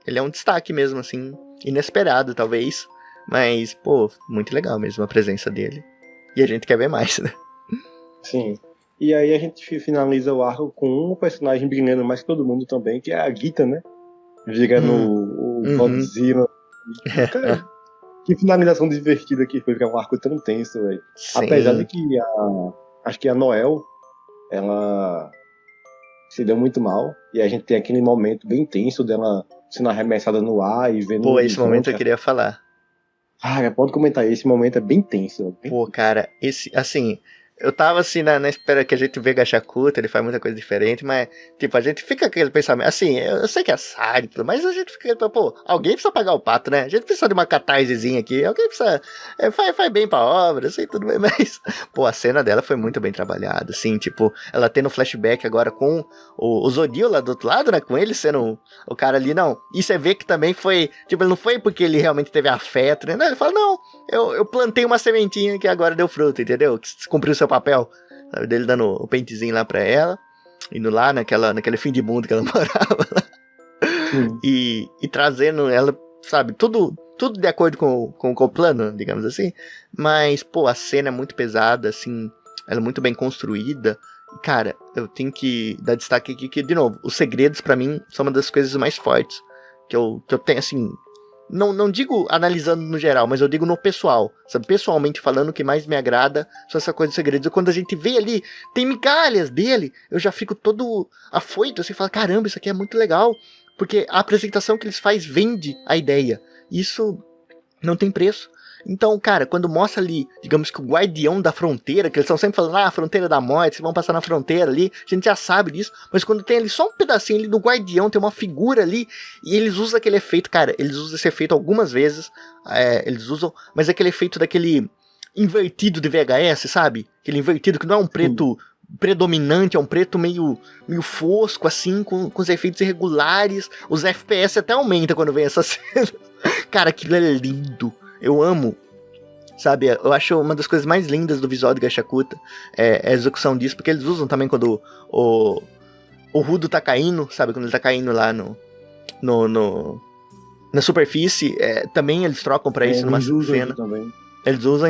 ele é um destaque mesmo, assim, inesperado, talvez, mas, pô, muito legal mesmo a presença dele. E a gente quer ver mais, né? Sim. E aí a gente finaliza o arco com um personagem brilhando mais que todo mundo também, que é a Gita, né? Virando o Godzilla. Cara, que finalização divertida que foi, porque é um arco tão tenso, velho. Apesar de que acho que a Noel, ela se deu muito mal, e a gente tem aquele momento bem tenso dela sendo arremessada no ar e vendo... Pô, esse momento eu queria falar. Cara, pode comentar, esse momento é bem tenso. Pô, cara, assim... Eu tava assim na espera que a gente vê Gachakuta, ele faz muita coisa diferente, mas, tipo, a gente fica com aquele pensamento, assim, eu sei que é sádico, mas a gente fica, pô, alguém precisa pagar o pato, né? A gente precisa de uma catarsezinha aqui, alguém precisa, faz bem pra obra, assim, tudo bem, mas, pô, a cena dela foi muito bem trabalhada, assim, tipo, ela tendo flashback agora com o Zodil lá do outro lado, né, com ele sendo o cara ali, não, e você vê que também foi, tipo, ele não foi porque ele realmente teve afeto, né, não, ele fala, não, eu plantei uma sementinha que agora deu fruto, entendeu? Que cumpriu o seu papel, sabe, dele dando o pentezinho lá pra ela, indo lá naquele fim de mundo que ela morava lá, e trazendo ela, sabe, tudo de acordo com o plano, digamos assim, mas, pô, a cena é muito pesada, assim, ela é muito bem construída, e, cara, eu tenho que dar destaque aqui que, de novo, os segredos pra mim são uma das coisas mais fortes que eu tenho, assim... Não digo analisando no geral, mas eu digo no pessoal, sabe? Pessoalmente falando, o que mais me agrada são essa coisa de segredos. E quando a gente vê ali, tem migalhas dele, eu já fico todo afoito, assim, falo, caramba, isso aqui é muito legal. Porque a apresentação que eles fazem vende a ideia. Isso não tem preço. Então, cara, quando mostra ali, digamos que o guardião da fronteira, que eles estão sempre falando, a fronteira da morte, vocês vão passar na fronteira ali, a gente já sabe disso, mas quando tem ali só um pedacinho ali do guardião, tem uma figura ali, e eles usam aquele efeito, cara, eles usam esse efeito algumas vezes, eles usam, mas é aquele efeito daquele invertido de VHS, sabe? Aquele invertido que não é um preto predominante, é um preto meio fosco, assim, com os efeitos irregulares, os FPS até aumentam quando vem essa cena. Cara, aquilo é lindo, eu amo, sabe? Eu acho uma das coisas mais lindas do visual de Gashakuta é a execução disso, porque eles usam também quando o Rudo tá caindo, sabe? Quando ele tá caindo lá na superfície, também eles trocam pra isso numa cena. Eles usam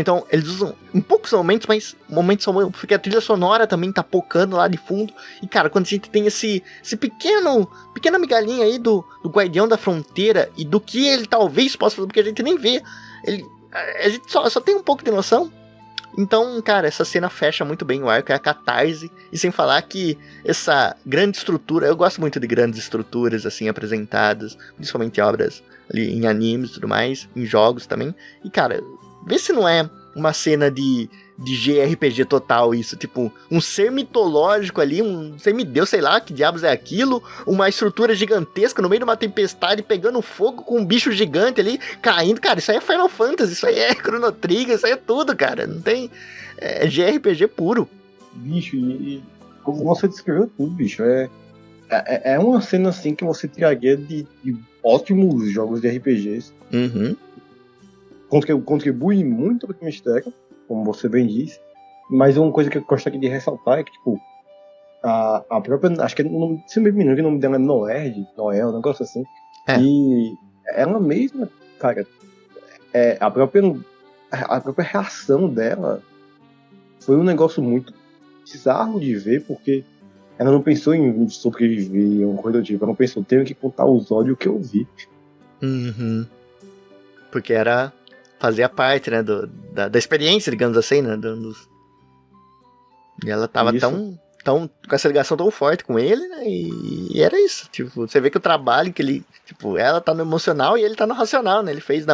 em poucos momentos, mas momentos são, porque a trilha sonora também tá pocando lá de fundo. E, cara, quando a gente tem esse pequena migalhinha aí do Guardião da Fronteira e do que ele talvez possa fazer, porque a gente nem vê. A gente só tem um pouco de noção. Então, cara, essa cena fecha muito bem o arco, é a catarse. E sem falar que essa grande estrutura, eu gosto muito de grandes estruturas, assim, apresentadas, principalmente obras ali em animes e tudo mais, em jogos também. E, cara, vê se não é uma cena de JRPG total isso, tipo, um ser mitológico ali, um semideus, sei lá, que diabos é aquilo, uma estrutura gigantesca no meio de uma tempestade, pegando fogo com um bicho gigante ali, caindo, cara, isso aí é Final Fantasy, isso aí é Chrono Trigger, isso aí é tudo, cara, não tem, JRPG puro. Bicho, e como você descreveu tudo, bicho, é uma cena assim que você tiraria de ótimos jogos de RPGs. Uhum. Contribui muito para o mistério, como você bem disse, mas uma coisa que eu gostaria de ressaltar é que, tipo, a própria, acho que se não me engano, o nome dela é Noel, um negócio assim, e ela mesma, cara, a própria reação dela foi um negócio muito bizarro de ver, porque ela não pensou em sobreviver, uma coisa do tipo, ela não pensou, tenho que contar os ódios que eu vi. Uhum. Porque fazia parte, né, da experiência, digamos assim, né, e ela tava tão com essa ligação tão forte com ele, né, e era isso, tipo, você vê que o trabalho que ele, tipo, ela tá no emocional e ele tá no racional, né, ele fiz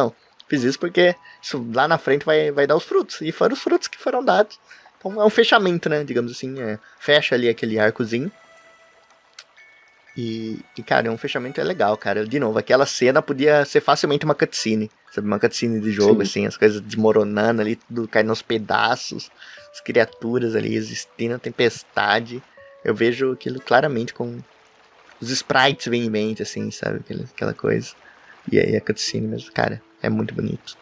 isso porque isso lá na frente vai dar os frutos, e foram os frutos que foram dados, então é um fechamento, né, digamos assim, fecha ali aquele arcozinho. E, cara, um fechamento legal, cara. De novo, aquela cena podia ser facilmente uma cutscene. Sabe, uma cutscene de jogo, assim, as coisas desmoronando ali, tudo caindo aos pedaços, as criaturas ali existindo, a tempestade. Eu vejo aquilo claramente com os sprites bem em mente, assim, sabe, aquela coisa. E aí a cutscene mesmo, cara, é muito bonito.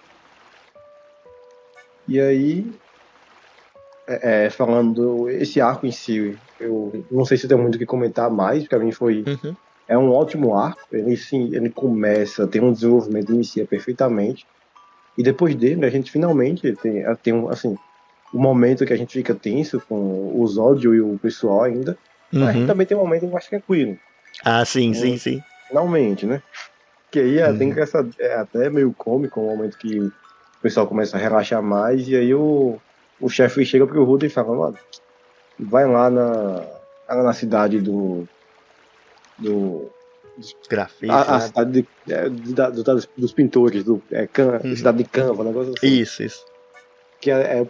E aí, falando esse arco em si, eu não sei se tem muito o que comentar mais, pra mim foi... Uhum. É um ótimo arco, ele começa, tem um desenvolvimento, inicia perfeitamente, e depois dele a gente finalmente tem assim, um momento que a gente fica tenso com os Zódio e o pessoal ainda, mas a gente também tem um momento mais tranquilo. Ah, sim. Finalmente, né? Que aí tem até meio cômico, um momento que o pessoal começa a relaxar mais, e aí o chefe chega pro Rudo e fala, mano, vai lá na cidade dos grafites, a cidade dos pintores, cidade de Canva, negócio assim. Isso. Que a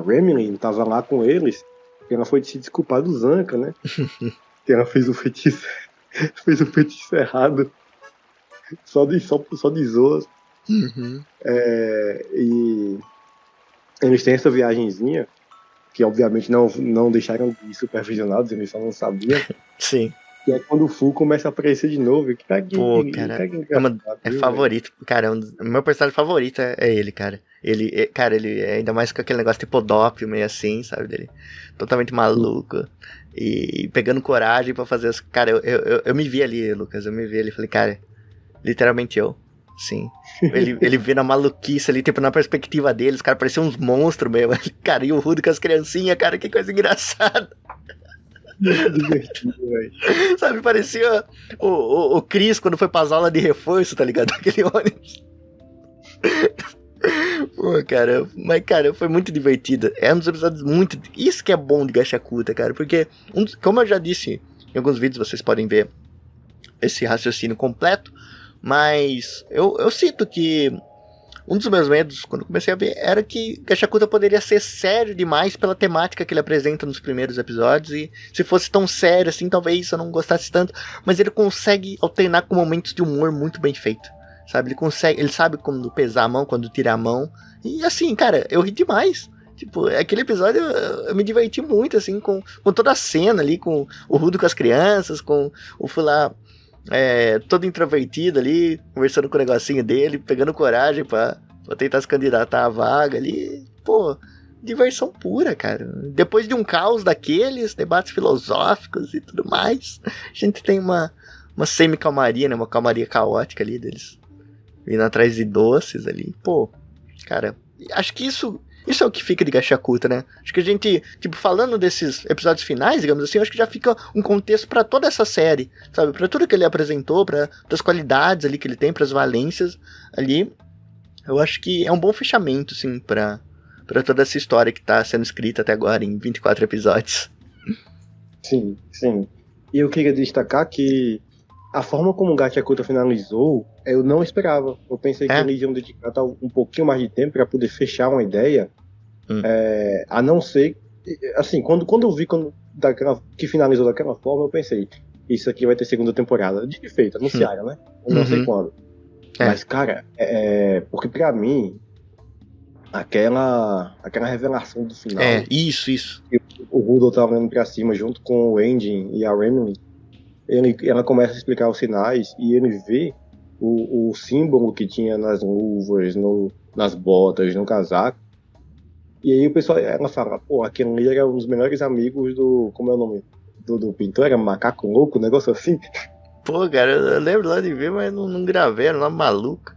Remilin tava lá com eles, e ela foi se desculpar do Zanka, né? Que ela fez um feitiço errado, só de zoas. Uhum. E eles têm essa viagenzinha, que obviamente não deixaram de supervisionados, eles só não sabiam. Sim. E aí quando o Fu começa a aparecer de novo, que tá é favorito, cara, meu personagem favorito é ele, cara. Ele é ainda mais com aquele negócio tipo dópio, meio assim, sabe, dele. Totalmente maluco. E pegando coragem pra fazer as... Cara, eu me vi ali, Lucas, falei, cara, literalmente eu. Sim. Ele vê na maluquice ali, tipo, na perspectiva dele, os caras pareciam uns monstros mesmo. Cara, e o Rudo com as criancinhas, cara, que coisa engraçada. Divertido, velho. Sabe, parecia o Chris quando foi pras aulas de reforço, tá ligado? Aquele ônibus. Pô, cara, mas, cara, foi muito divertido. É um dos episódios muito... Isso que é bom de Gashakuta, cara, porque, como eu já disse em alguns vídeos, vocês podem ver esse raciocínio completo. Mas eu sinto que um dos meus medos, quando comecei a ver, era que Gachakuta poderia ser sério demais pela temática que ele apresenta nos primeiros episódios, e se fosse tão sério assim, talvez eu não gostasse tanto, mas ele consegue alternar com momentos de humor muito bem feito, sabe? Ele sabe quando pesar a mão, quando tirar a mão, e assim, cara, eu ri demais. Tipo, aquele episódio eu me diverti muito, assim, com toda a cena ali, com o Rudo com as crianças, com o Fulá todo introvertido ali, conversando com o negocinho dele, pegando coragem pra tentar se candidatar à vaga ali. Pô, diversão pura, cara. Depois de um caos daqueles, debates filosóficos e tudo mais, a gente tem uma semi-calmaria, né? Uma calmaria caótica ali deles vindo atrás de doces ali. Pô, cara, acho que isso é o que fica de Gachakuta, né? Acho que a gente, tipo, falando desses episódios finais, digamos assim, acho que já fica um contexto pra toda essa série, sabe? Pra tudo que ele apresentou, pras qualidades ali que ele tem, pras valências ali. Eu acho que é um bom fechamento, sim, pra toda essa história que tá sendo escrita até agora em 24 episódios. Sim, sim. E eu queria destacar que a forma como o Gachakuta finalizou, eu não esperava. Eu pensei que eles iam dedicar um pouquinho mais de tempo para poder fechar uma ideia. A não ser... Assim, quando eu vi que finalizou daquela forma, eu pensei, isso aqui vai ter segunda temporada. De feito, anunciaram, né? Eu não sei quando. Mas, cara, porque pra mim, aquela revelação do final... Isso. O Rudolph tá olhando pra cima junto com o Engine e a Remily. Ela começa a explicar os sinais e ele vê o símbolo que tinha nas luvas, nas botas, no casaco. E aí ela fala, pô, aquele ali era um dos melhores amigos do... Como é o nome? Do pintor? Era Macaco Louco, um negócio assim. Pô, cara, eu lembro lá de ver, mas não gravei, era uma maluca.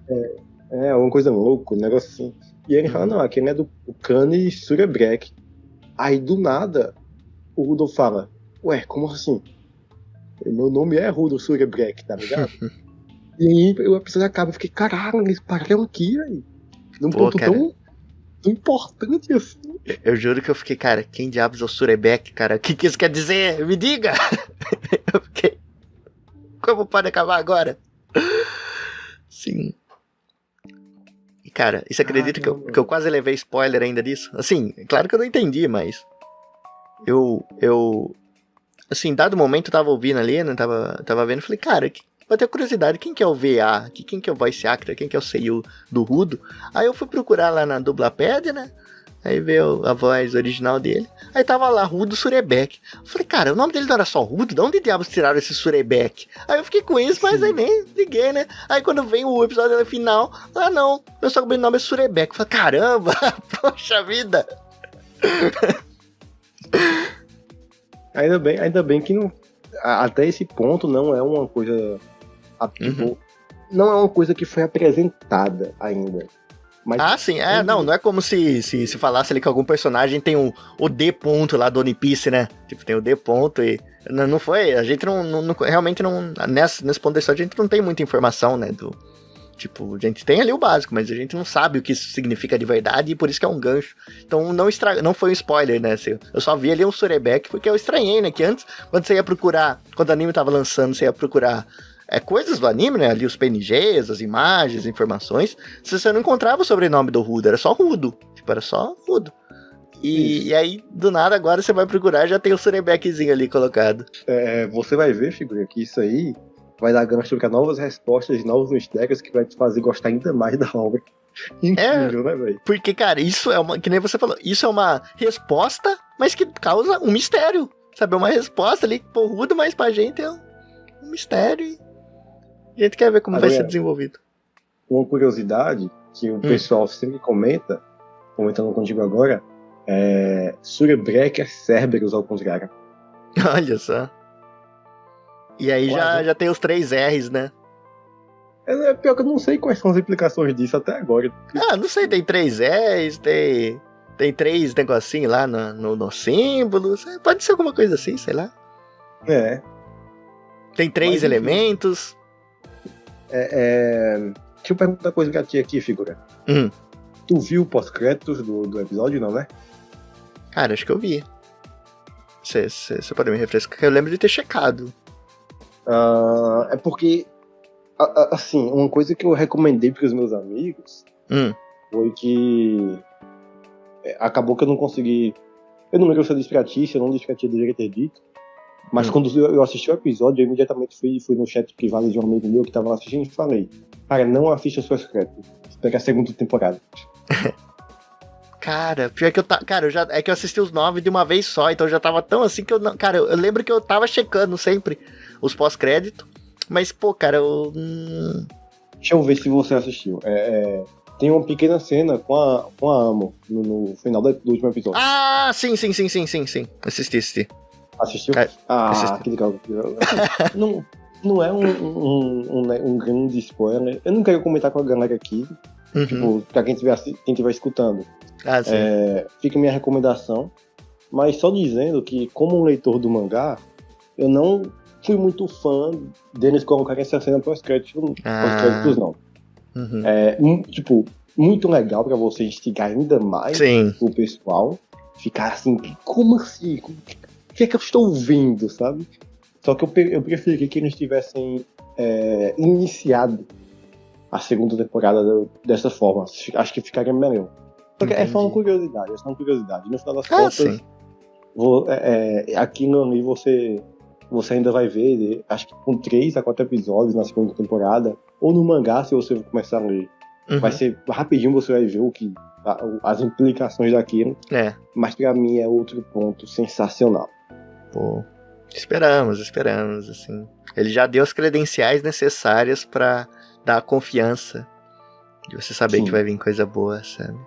Uma coisa louca, um negócio assim. E ele fala, não, aquele é do Kani Surebrek. Aí, do nada, o Rudolph fala, ué, como assim? Meu nome é Rudolph Surebrek, tá ligado? E aí o episódio acaba, eu fiquei, caralho, eles pararam aqui, aí. Num ponto tão importante assim. Eu juro que eu fiquei, cara, quem diabos é o Surebrek, cara? O que isso quer dizer? Me diga! Eu fiquei, como pode acabar agora? Sim. E, cara, você acredita que eu quase levei spoiler ainda disso? Assim, claro que eu não entendi, mas... Assim, dado momento eu tava ouvindo ali, né, tava vendo, falei, cara, vou ter curiosidade, quem que é o VA? Quem que é o voice actor? Quem que é o seiyuu do Rudo? Aí eu fui procurar lá na Dublapédia, né, aí veio a voz original dele, aí tava lá, Rudo Surebrek. Eu falei, cara, o nome dele não era só Rudo? De onde diabos tiraram esse Surebrek? Aí eu fiquei com isso, mas aí nem liguei, né, aí quando vem o episódio final, não, meu sobrenome é Surebrek. Eu falei, caramba, poxa vida. Ainda bem que não, até esse ponto não é uma coisa tipo, não é uma coisa que foi apresentada ainda. Mas sim, não é como se falasse ali que algum personagem tem o D ponto lá do One Piece, né? Tipo, tem o D ponto e não foi, a gente não realmente não, nesse ponto da história a gente não tem muita informação, né, tipo, a gente tem ali o básico, mas a gente não sabe o que isso significa de verdade e por isso que é um gancho. Então não foi um spoiler, né? Eu só vi ali um Surebrek porque eu estranhei, né? Que antes, quando você ia procurar, quando o anime tava lançando, você ia procurar coisas do anime, né? Ali os PNGs, as imagens, informações. Você não encontrava o sobrenome do Rudo, era só Rudo. Tipo, era só Rudo. E aí, do nada, agora você vai procurar e já tem o Surebrekzinho ali colocado. Você vai ver, figura, que isso aí vai dar gancho para novas respostas, novos mistérios que vai te fazer gostar ainda mais da obra. Incrível, né, velho? Porque, cara, isso é que nem você falou, isso é uma resposta, mas que causa um mistério, sabe? É uma resposta ali porruda, mas pra gente é um mistério e a gente quer ver como vai ser desenvolvido. Uma curiosidade que o pessoal sempre comentando contigo agora, Surebrek é Cerberus ao contrário. Olha só. E aí já tem os 3 R's, né? Pior que eu não sei quais são as implicações disso até agora. Não sei, tem 3 R's, tem 3 negocinhos lá no símbolo. Pode ser alguma coisa assim, sei lá. Tem 3 elementos. Deixa eu perguntar uma coisa pra ti aqui, figura. Tu viu o pós-créditos do episódio, não, né? Cara, acho que eu vi. Você pode me refrescar? Eu lembro de ter checado. É porque Assim, uma coisa que eu recomendei para os meus amigos foi que acabou que eu não consegui. Eu não lembro se eu disse pra ti, se eu não disse pra ti, eu deveria ter dito. Mas quando eu assisti o episódio, eu imediatamente fui no chat privado de um amigo meu que tava assistindo e falei: cara, não assista os seus créditos. Espera a segunda temporada. Cara, pior que é que eu assisti os 9 de uma vez só, então eu já tava tão assim que eu não. Cara, eu lembro que eu tava checando sempre os pós-créditos, mas, pô, cara, Deixa eu ver se você assistiu. Tem uma pequena cena com a Amo no final do último episódio. Ah, sim. Assisti. Assistiu? Assisti. Que legal. Não é um grande spoiler. Eu não quero comentar com a galera aqui. Tipo, pra quem estiver escutando. Sim. Fica a minha recomendação. Mas só dizendo que, como um leitor do mangá, eu não fui muito fã deles colocarem essa cena pós-créditos não. Tipo, muito legal pra você instigar ainda mais o pessoal. Ficar assim, como assim? O que é que eu estou ouvindo, sabe? Só que eu preferi que eles tivessem iniciado a segunda temporada dessa forma. Acho que ficaria melhor. Só que é só uma curiosidade. No final das contas, aquilo ali você ainda vai ver, acho que com 3 a 4 episódios na segunda temporada, ou no mangá, se você começar a ler. Vai ser rapidinho, você vai ver as implicações daquilo. Mas pra mim é outro ponto sensacional. Pô, esperamos, assim. Ele já deu as credenciais necessárias pra dar a confiança de você saber que vai vir coisa boa, sabe?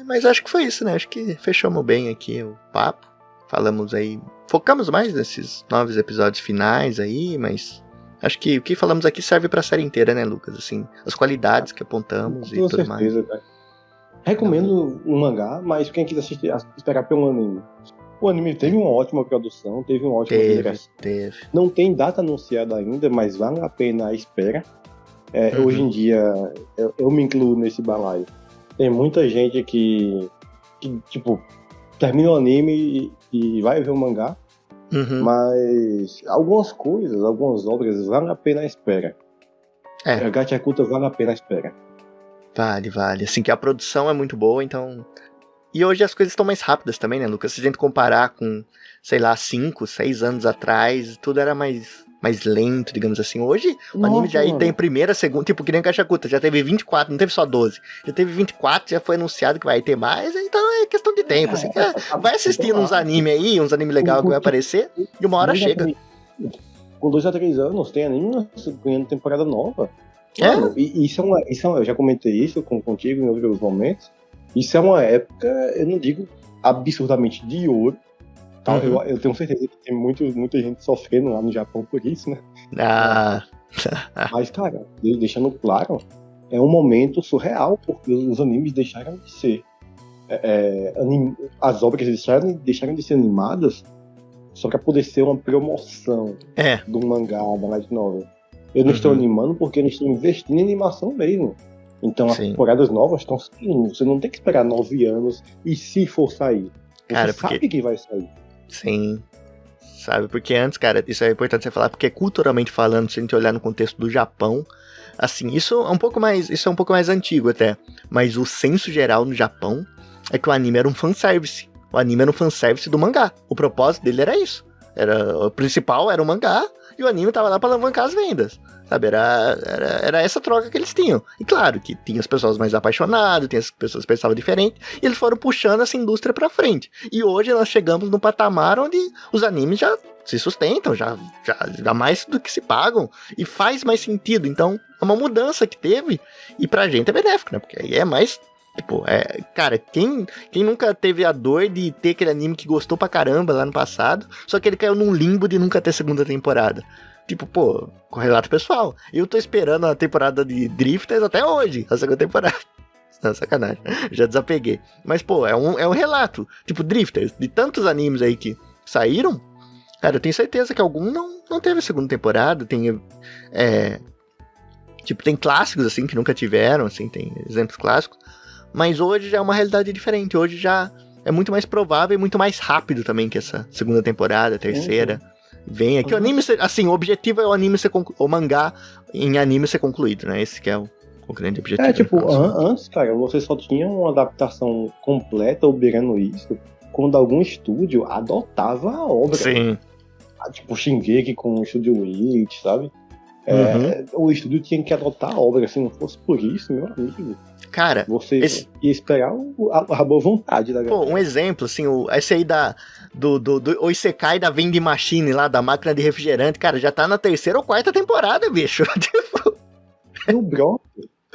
Mas acho que foi isso, né? Acho que fechamos bem aqui o papo. Falamos aí, focamos mais nesses 9 episódios finais aí, mas acho que o que falamos aqui serve pra série inteira, né, Lucas? Assim, as qualidades que apontamos e tudo mais. Cara. Recomendo o mangá, mas quem quiser esperar pelo anime. O anime teve uma ótima produção, teve uma ótima direção. Teve. Não tem data anunciada ainda, mas vale a pena a espera. Hoje em dia, eu me incluo nesse balaio. Tem muita gente que tipo, termina o anime e vai ver o mangá, mas algumas obras valem a pena a espera. A Gachakuta vale a pena a espera. Vale. Assim que a produção é muito boa, então... E hoje as coisas estão mais rápidas também, né, Lucas? Se a gente comparar com, sei lá, 5, 6 anos atrás, tudo era mais lento, digamos assim. Hoje, o anime já tem primeira, segunda, tipo, que nem Gachakuta, já teve 24, não teve só 12. Já teve 24, já foi anunciado que vai ter mais, então é questão de tempo, assim. Vai assistindo uns animes aí, uns animes legais que vai aparecer, e uma hora chega. Com 2 a 3 anos, tem anime ganhando temporada nova. Mano, eu já comentei isso contigo em outros momentos. Isso é uma época, eu não digo absurdamente de ouro. Tá? Eu tenho certeza que tem muita gente sofrendo lá no Japão por isso, né? Mas, cara, deixando claro, é um momento surreal, porque os animes deixaram de ser. As obras deixaram de ser animadas só pra poder ser uma promoção do mangá, da light novel. Eu não estou animando porque eles estão investindo em animação mesmo. Então as temporadas novas estão saindo. Você não tem que esperar 9 anos e se for sair. Você sabe que vai sair. Sim. Sabe, porque antes, cara, isso é importante você falar, porque culturalmente falando, se a gente olhar no contexto do Japão, assim, isso é um pouco mais antigo até. Mas o senso geral no Japão é que o anime era um fanservice. O anime era um fanservice do mangá. O propósito dele era isso. O principal era o mangá e o anime tava lá pra alavancar as vendas. Sabe, era essa troca que eles tinham. E claro, que tinha as pessoas mais apaixonadas, tinha as pessoas que pensavam diferente, e eles foram puxando essa indústria pra frente. E hoje nós chegamos num patamar onde os animes já se sustentam, já mais do que se pagam, e faz mais sentido. Então, é uma mudança que teve, e pra gente é benéfico, né? Porque aí é mais... Tipo, cara, quem nunca teve a dor de ter aquele anime que gostou pra caramba lá no passado, só que ele caiu num limbo de nunca ter segunda temporada? Tipo, pô, com relato pessoal. Eu tô esperando a temporada de Drifters até hoje, a segunda temporada. Não, sacanagem. Já desapeguei. Mas, pô, é um relato. Tipo, Drifters, de tantos animes aí que saíram, cara, eu tenho certeza que algum não teve a segunda temporada. Tem, tipo, tem clássicos, assim, que nunca tiveram, assim, tem exemplos clássicos. Mas hoje já é uma realidade diferente. Hoje já é muito mais provável e muito mais rápido também que essa segunda temporada, terceira. Vem aqui, o anime, assim, o objetivo é o anime ser o mangá em anime ser concluído, né? Esse que é o grande objetivo. Tipo, antes, cara, você só tinha uma adaptação completa ou beirando isso quando algum estúdio adotava a obra. Sim. Tipo, Shingeki com o Estúdio Witch, sabe? O estúdio tinha que adotar a obra, se não fosse por isso, meu amigo. Cara, você ia esperar a boa vontade da galera. Pô, um exemplo, assim, esse aí do Isekai da Vending Machine lá, da máquina de refrigerante, cara, já tá na 3ª ou 4ª temporada, bicho. Tipo... E o Bro,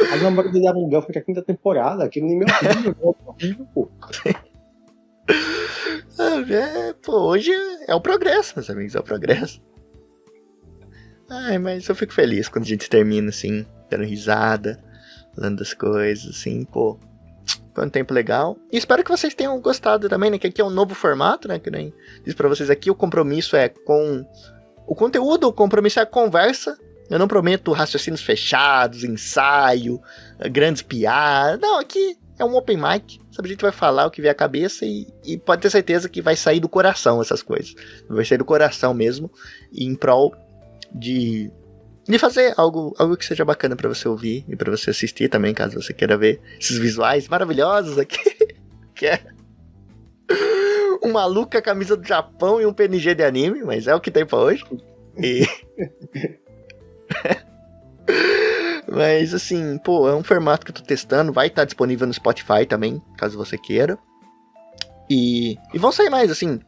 a namorada dele Aluguel foi a 5ª temporada, aquele nem meu horrível, pô. Pô, hoje é o progresso, meus amigos, é o progresso. Ai, mas eu fico feliz quando a gente termina, assim, dando risada, falando das coisas, assim, pô. Foi um tempo legal. E espero que vocês tenham gostado também, né? Que aqui é um novo formato, né? Que nem disse pra vocês aqui, o compromisso é com o conteúdo, o compromisso é a conversa. Eu não prometo raciocínios fechados, ensaio, grandes piadas. Não, aqui é um open mic. Sabe, a gente vai falar o que vier à cabeça e pode ter certeza que vai sair do coração essas coisas. Vai sair do coração mesmo, e em prol de fazer algo que seja bacana pra você ouvir e pra você assistir também, caso você queira ver esses visuais maravilhosos aqui, que é um maluco com a camisa do Japão e um PNG de anime, mas é o que tem pra hoje. E... mas assim, pô, é um formato que eu tô testando, vai estar disponível no Spotify também, caso você queira. E vão sair mais, assim,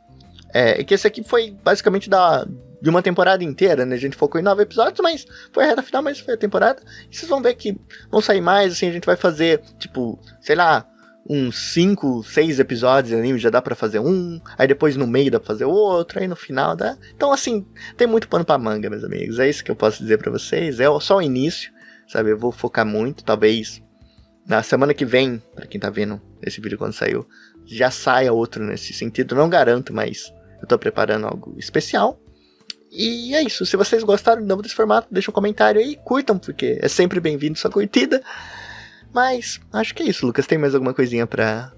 que esse aqui foi basicamente de uma temporada inteira, né? A gente focou em 9 episódios, mas foi a reta final, mas foi a temporada. E vocês vão ver que vão sair mais, assim, a gente vai fazer, tipo, sei lá, uns 5, 6 episódios de anime, já dá pra fazer um, aí depois no meio dá pra fazer outro, aí no final dá. Então, assim, tem muito pano pra manga, meus amigos. É isso que eu posso dizer pra vocês. É só o início, sabe? Eu vou focar muito, talvez na semana que vem, pra quem tá vendo esse vídeo quando saiu, já saia outro nesse sentido. Não garanto, mas eu tô preparando algo especial. E é isso, se vocês gostaram desse formato, deixa um comentário aí, curtam, porque é sempre bem-vindo sua curtida. Mas acho que é isso, Lucas, tem mais alguma coisinha pra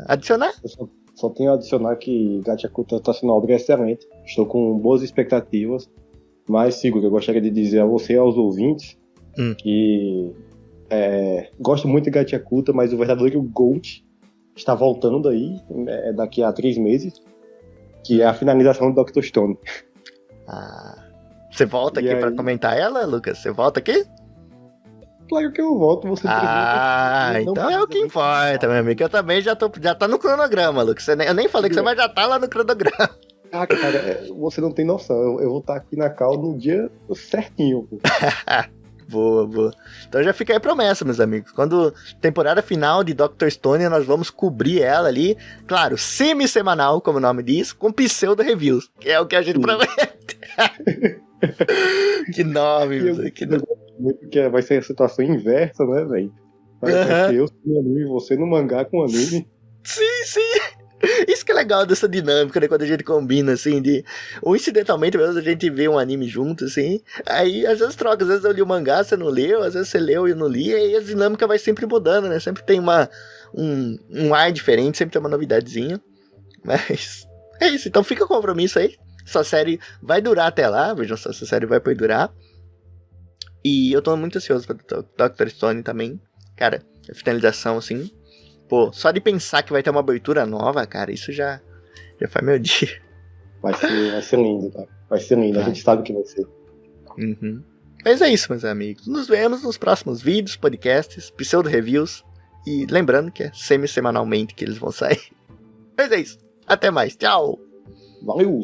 adicionar? Eu só tenho a adicionar que Gachakuta tá sendo uma obra excelente, estou com boas expectativas, mas Sigurd, eu gostaria de dizer a você e aos ouvintes que gosto muito de Gachakuta, mas o verdadeiro GOAT está voltando aí, daqui a 3 meses, que é a finalização do Dr. Stone. Você volta aqui pra comentar ela, Lucas? Você volta aqui? Claro que eu volto, você então é o que importa, meu amigo. Eu também já tá no cronograma, Lucas. Eu nem falei que você vai já tá lá no cronograma. Cara, você não tem noção. Eu vou estar aqui na cal no dia certinho. Boa. Então já fica aí a promessa, meus amigos. Quando temporada final de Dr. Stone, nós vamos cobrir ela ali, claro, semi-semanal, como o nome diz, com pseudo-reviews, que é o que a gente promete. Que nome, que nome. Porque vai ser a situação inversa, né, velho? Vai ser eu com anime e você no mangá com anime. Sim. Isso que é legal dessa dinâmica, né? Quando a gente combina, assim, ou incidentalmente mesmo a gente vê um anime junto, assim. Aí às vezes troca, às vezes eu li o mangá, você não leu, às vezes você leu e eu não li, e aí a dinâmica vai sempre mudando, né? Sempre tem um ar diferente, sempre tem uma novidadezinha. Mas é isso, então fica o compromisso aí. Essa série vai durar até lá, vejam só, essa série vai durar. E eu tô muito ansioso pra Dr. Stone também. Cara, a finalização, assim. Pô, só de pensar que vai ter uma abertura nova, cara, isso já faz meu dia. Vai ser lindo, tá? Vai ser lindo, a gente sabe o que vai ser. Mas é isso, meus amigos. Nos vemos nos próximos vídeos, podcasts, pseudo-reviews. E lembrando que é semi-semanalmente que eles vão sair. Mas é isso. Até mais. Tchau. Valeu!